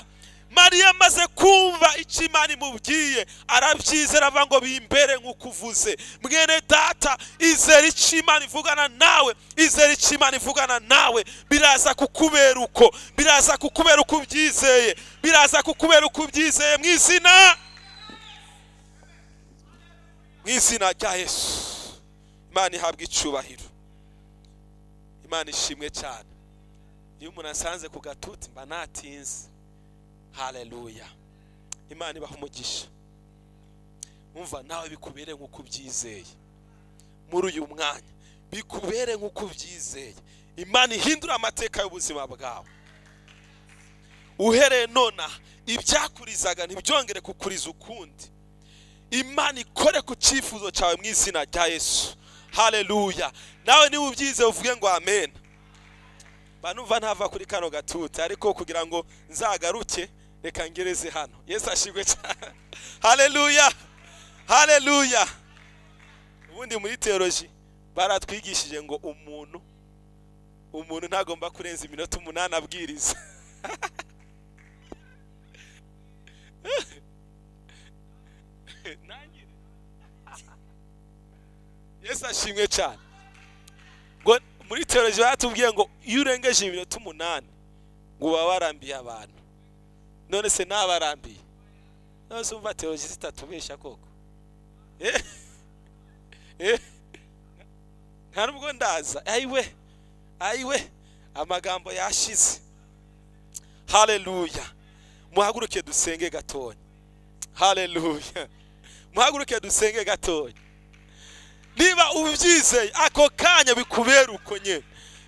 Mariya amaze kumva icyo Imana imubwiye arabyizera avuga ngo bimbere nk'uko uvuze. Mwene data, izera icyo Imana ivugana nawe, izera icyo Imana ivugana nawe, biraza kukubera uko, biraza kukubera uko ubyizeye, biraza kukubera uko ubyizeye mu izina rya Yesu. Imana ihabwa icubahiro, Imana ishimwe cyane. Iyo umuntu asanze ku gatuti mba natinze. Haleluya. Imana ibaha umugisha. Umva nawe bikubere nk'uko ubyizeye muri uyu mwanya, bikubere nk'uko ubyizeye. Imana ihindura amateka y'ubuzima bwawe. Uhereye nona ibyakurizaga ntibyongere kukuriza ukundi. Imana ikore ku cyifuzo cyawe mu izina rya Yesu. Haleluya. Nawe niba ubyize uvuge ngo amen. Banumva ntava kuri kano gatuti, ariko kugira ngo nzagaruke reka ngereze hano. Yesu ashimwe cyane. Haleluya. Haleluya. Ubundi muri theology baratwigishije ngo umuntu ntagomba kurenza iminota 8 abwiriza. Yesu ashimwe cyane. Ngo muri theology batubwiye ngo iyo urengeje iminota 8 ngo uba warambiye abantu. None se nabarambiye? None se umva theology zitatubesha koko? Ntabwo ndaza. Ayiwe amagambo yashize. Haleluya. Muhaguruke dusenge gatonya. Haleluya. Muhaguruke dusenge gatonya. Niba ubyizeye ako kanya bikubera uko nyene.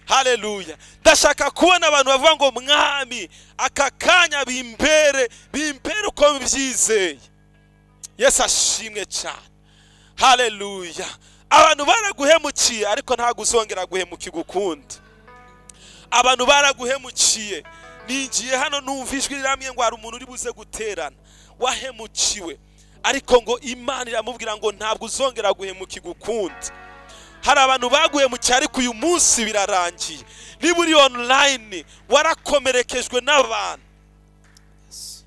Haleluya. Ndashaka kubona abantu bavuga ngo mwami aka kanya bimbere uko byizeye. Yesu ashimwe cyane. Haleluya. Abantu baraguhemukiye ariko ntago uzongera guhemukirwa ukundi. Abantu baraguhemukiye. Ningiye hano numva ijwi riramye ngo hari umuntu uri buze guterana wahemukiwe, ariko ngo Imana iramubwira ngo ntabwo uzongera guhemukirwa ukundi. Hari abantu baguhemukiye ariko uyu munsi birarangiye. Niba uri online warakomerekejwe n'abantu,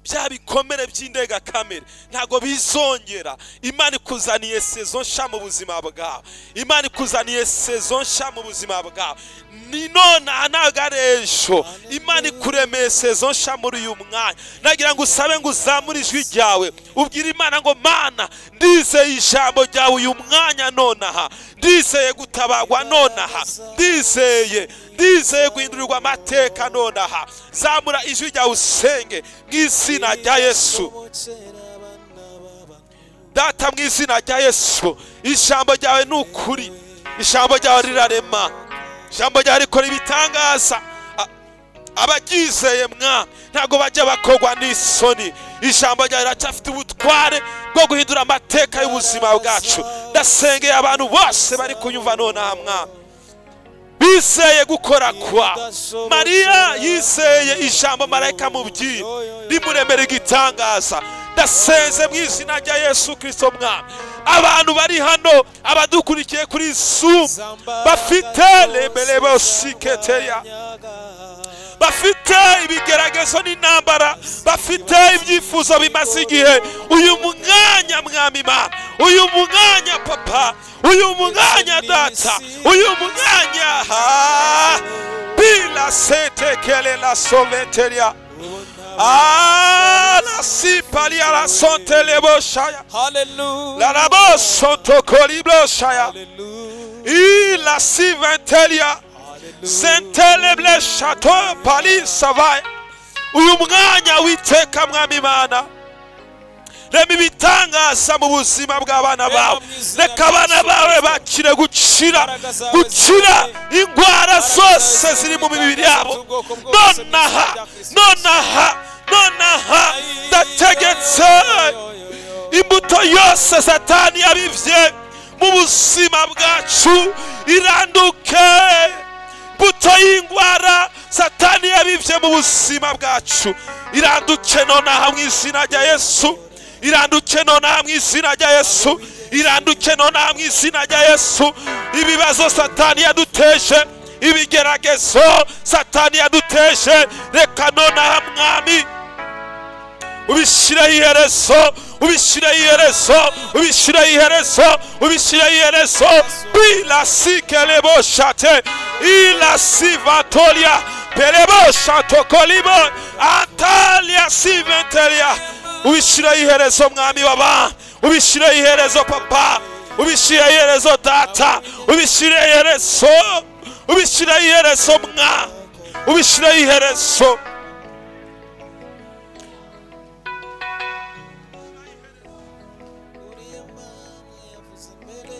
bya bikomere by'indega kamere ntago bizongera. Imana ikuzaniye saison sha mu buzima bwawe. Imana ikuzaniye saison sha mu buzima bwawe. Ni none anagaresho Imana ikuremeye saison sha muri uyu mwanya. Nagira ngo usabe ngo uzamure ijwi ryawe ubwire Imana ngo Mana ndizeye ijambo ryawe uyu mwanya nonaha, ndizeye gutabagwa nonaha, ndizeye guhindurirwa amateka nonaha. Zamura ijwi ryawe usenge mu izina rya Yesu. Data, mu izina rya Yesu, ijambo ryawe ni ukuri, ijambo ryawe rirarema, ijambo ryawe rikora ibitangaza. Abaryizeye mwa ntago bajya bakogwa n'isoni. Ijambo ryawe riracyafite ubutware bwo guhindura amateka y'ubuzima bwacu. Ndasengeye abantu bose bari kunyumva nonaha mwa bizeye gukora kwa Mariya, yizeye ijambo marayika mubwiye rimuremera igitangaza. Ndasenze mu izina rya Yesu Kristo mwa abantu bari hano abadukurikiye kuri Zoom bafite lebelebo siketeya, bafite ibigeragezo n'intambara, bafite ibyifuzo bimaze igihe, uyu mwanya mwami Imana, uyu mwanya papa, uyu mwanya data, uyu mwanya bila sete kele la soveteria la sipalia la sontelebo shaya. Hallelujah. La rabo sontokoliblo shaya. La siventelia senteleble chateau pali savaya. Uyu mwanya witeka mwami Imana, rema ibitangaza mu buzima bw'abana bawe. Reka abana bawe bakire gukira indwara zose ziri mu mibiri yabo nonaha ndategetse imbuto yose Satani yabivye mu buzima bwacu iranduke. Imbuto y'indwara Satani yabivye mu buzima bwacu iranduke nonaha mu izina rya Yesu. Iranduke nonaha mu izina rya Yesu. Iranduke nonaha mu izina rya Yesu. Ibibazo Satani yaduteje, ibigeragezo Satani yaduteje, reka nonaha mwami ubishira iherezo, ubishira iherezo, ubishira iherezo, ubishira iherezo. Bila sikelebo shate ila sivatolia perebo shato kolibo antalia siventelia. Ubishira iherezo mwami w'abami, ubishira iherezo papa, ubishira iherezo data, ubishira iherezo, ubishira iherezo mwa, ubishira iherezo.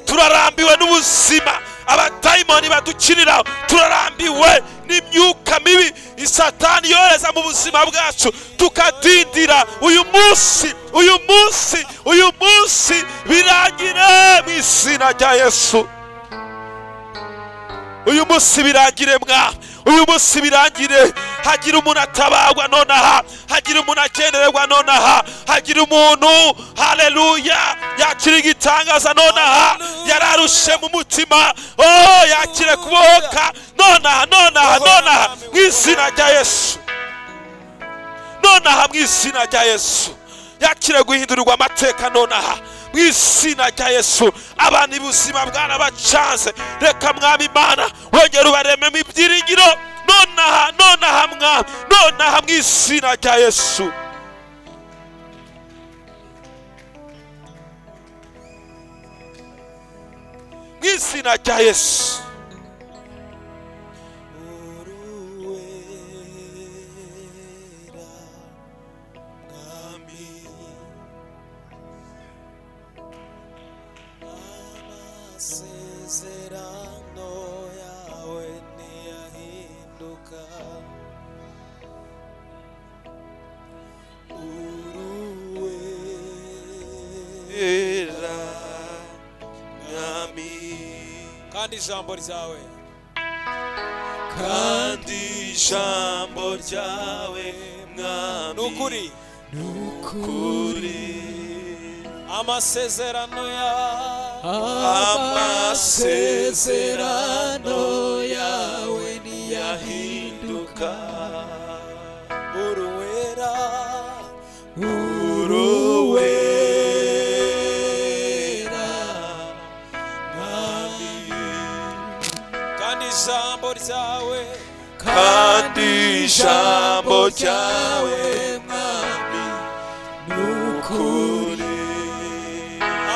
Turarambiwe n'ubuzima abadayimoni badukinira, turarambiwe n'imyuka mibi isatani yohereza mu buzima bwacu tukadindira. Uyu munsi birangire mu izina rya Yesu. Uyu munsi birangire mwa, uyu munsi birangire. Hagira umuntu atabagwa nonaha, hagira umuntu akendererwa nonaha, hagira umuntu haleluya yakira igitangaza nonaha, yararushe mu mutima yakire kubohoka nonaha mu izina rya Yesu. Nonaha mu izina rya Yesu yakire guhindurirwa amateka nonaha mu izina rya Yesu. Abantu ubuzima bwarabacanze, reka mwami Imana wongera ubarememo ibyiringiro nonaha mwami, nonaha mu izina rya Yesu. Mu izina rya Yesu. kandi ijambo ryawe, kandi ijambo ryawe mwami nukuri nukuri. amasezerano yawe ntiyahinduka. uruwera ijambo ryawe, kandi ijambo ryawe mwami nukuri.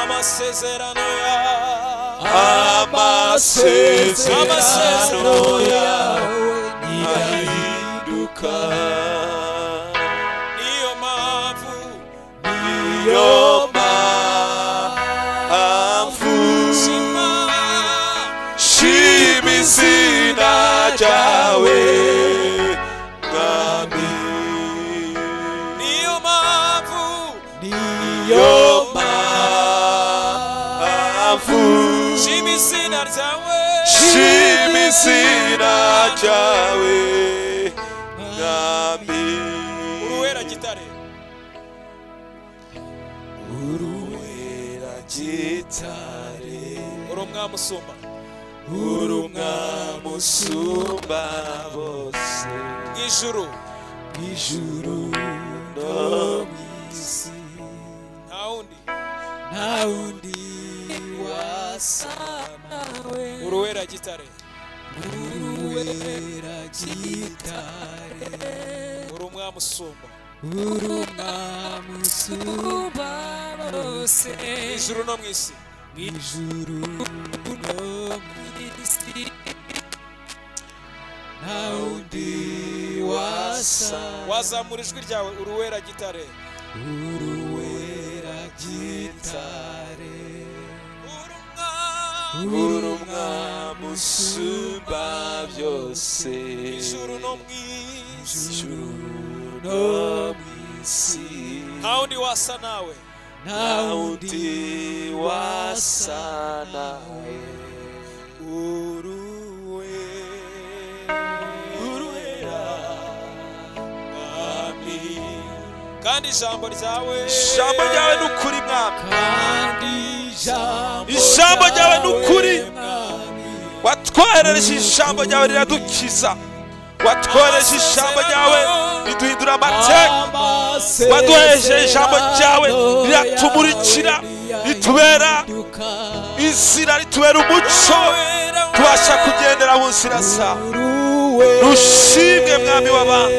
amasezerano yawe ntiyahinduka. niyo mpamvu shima izina ryawe mwami. niyo mpamvu shima izina ryawe, shima izina ryawe mwami. uruwera gitare, uruwera gitare, uri umwami usumba, uri umwami usumba bose. ijuru no mwisi nta wundi wasa nawe. uruwera gitare, uri umwami usumba, bose. ijuru no mwisi nta wundi wasa. wazamura ijwi ryawe, uruwera gitare, uri umwami usumba byose. ijuru no mwisi nta wundi wasa nawe, wundi wasa nawe. kandi ijambo ryawe, ijambo ryawe nukuri mwami, kandi ijambo ryawe nukuri. watwoherereje ijambo ryawe riradukiza, watwohereje ijambo ryawe riduhindura amateka, waduhereje ijambo ryawe riratumurikira, ritubera inzira, ritubera umuco, tubasha kugendera mu nzira zawe. Rushimwe mwami w'abantu,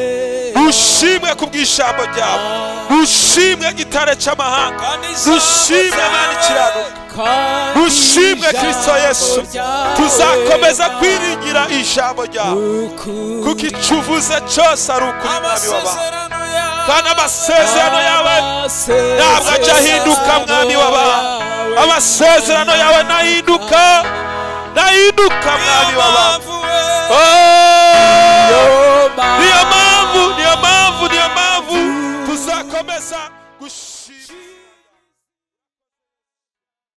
rushimwe kubw'ijambo ryawe, rushimwe gitare cy'amahanga, rushimwe Mana ikiranuka, rushimwe Kristo Yesu. Tuzakomeza kwiringira ijambo ryawe kuko icyo uvuze cyose ari ukuri mwami w'abantu, kandi amasezerano yawe ntabwo ajya ahinduka mwami w'abantu. Amasezerano yawe nahinduka mwami w'abantu. Niyo mpamvu tuzakomeza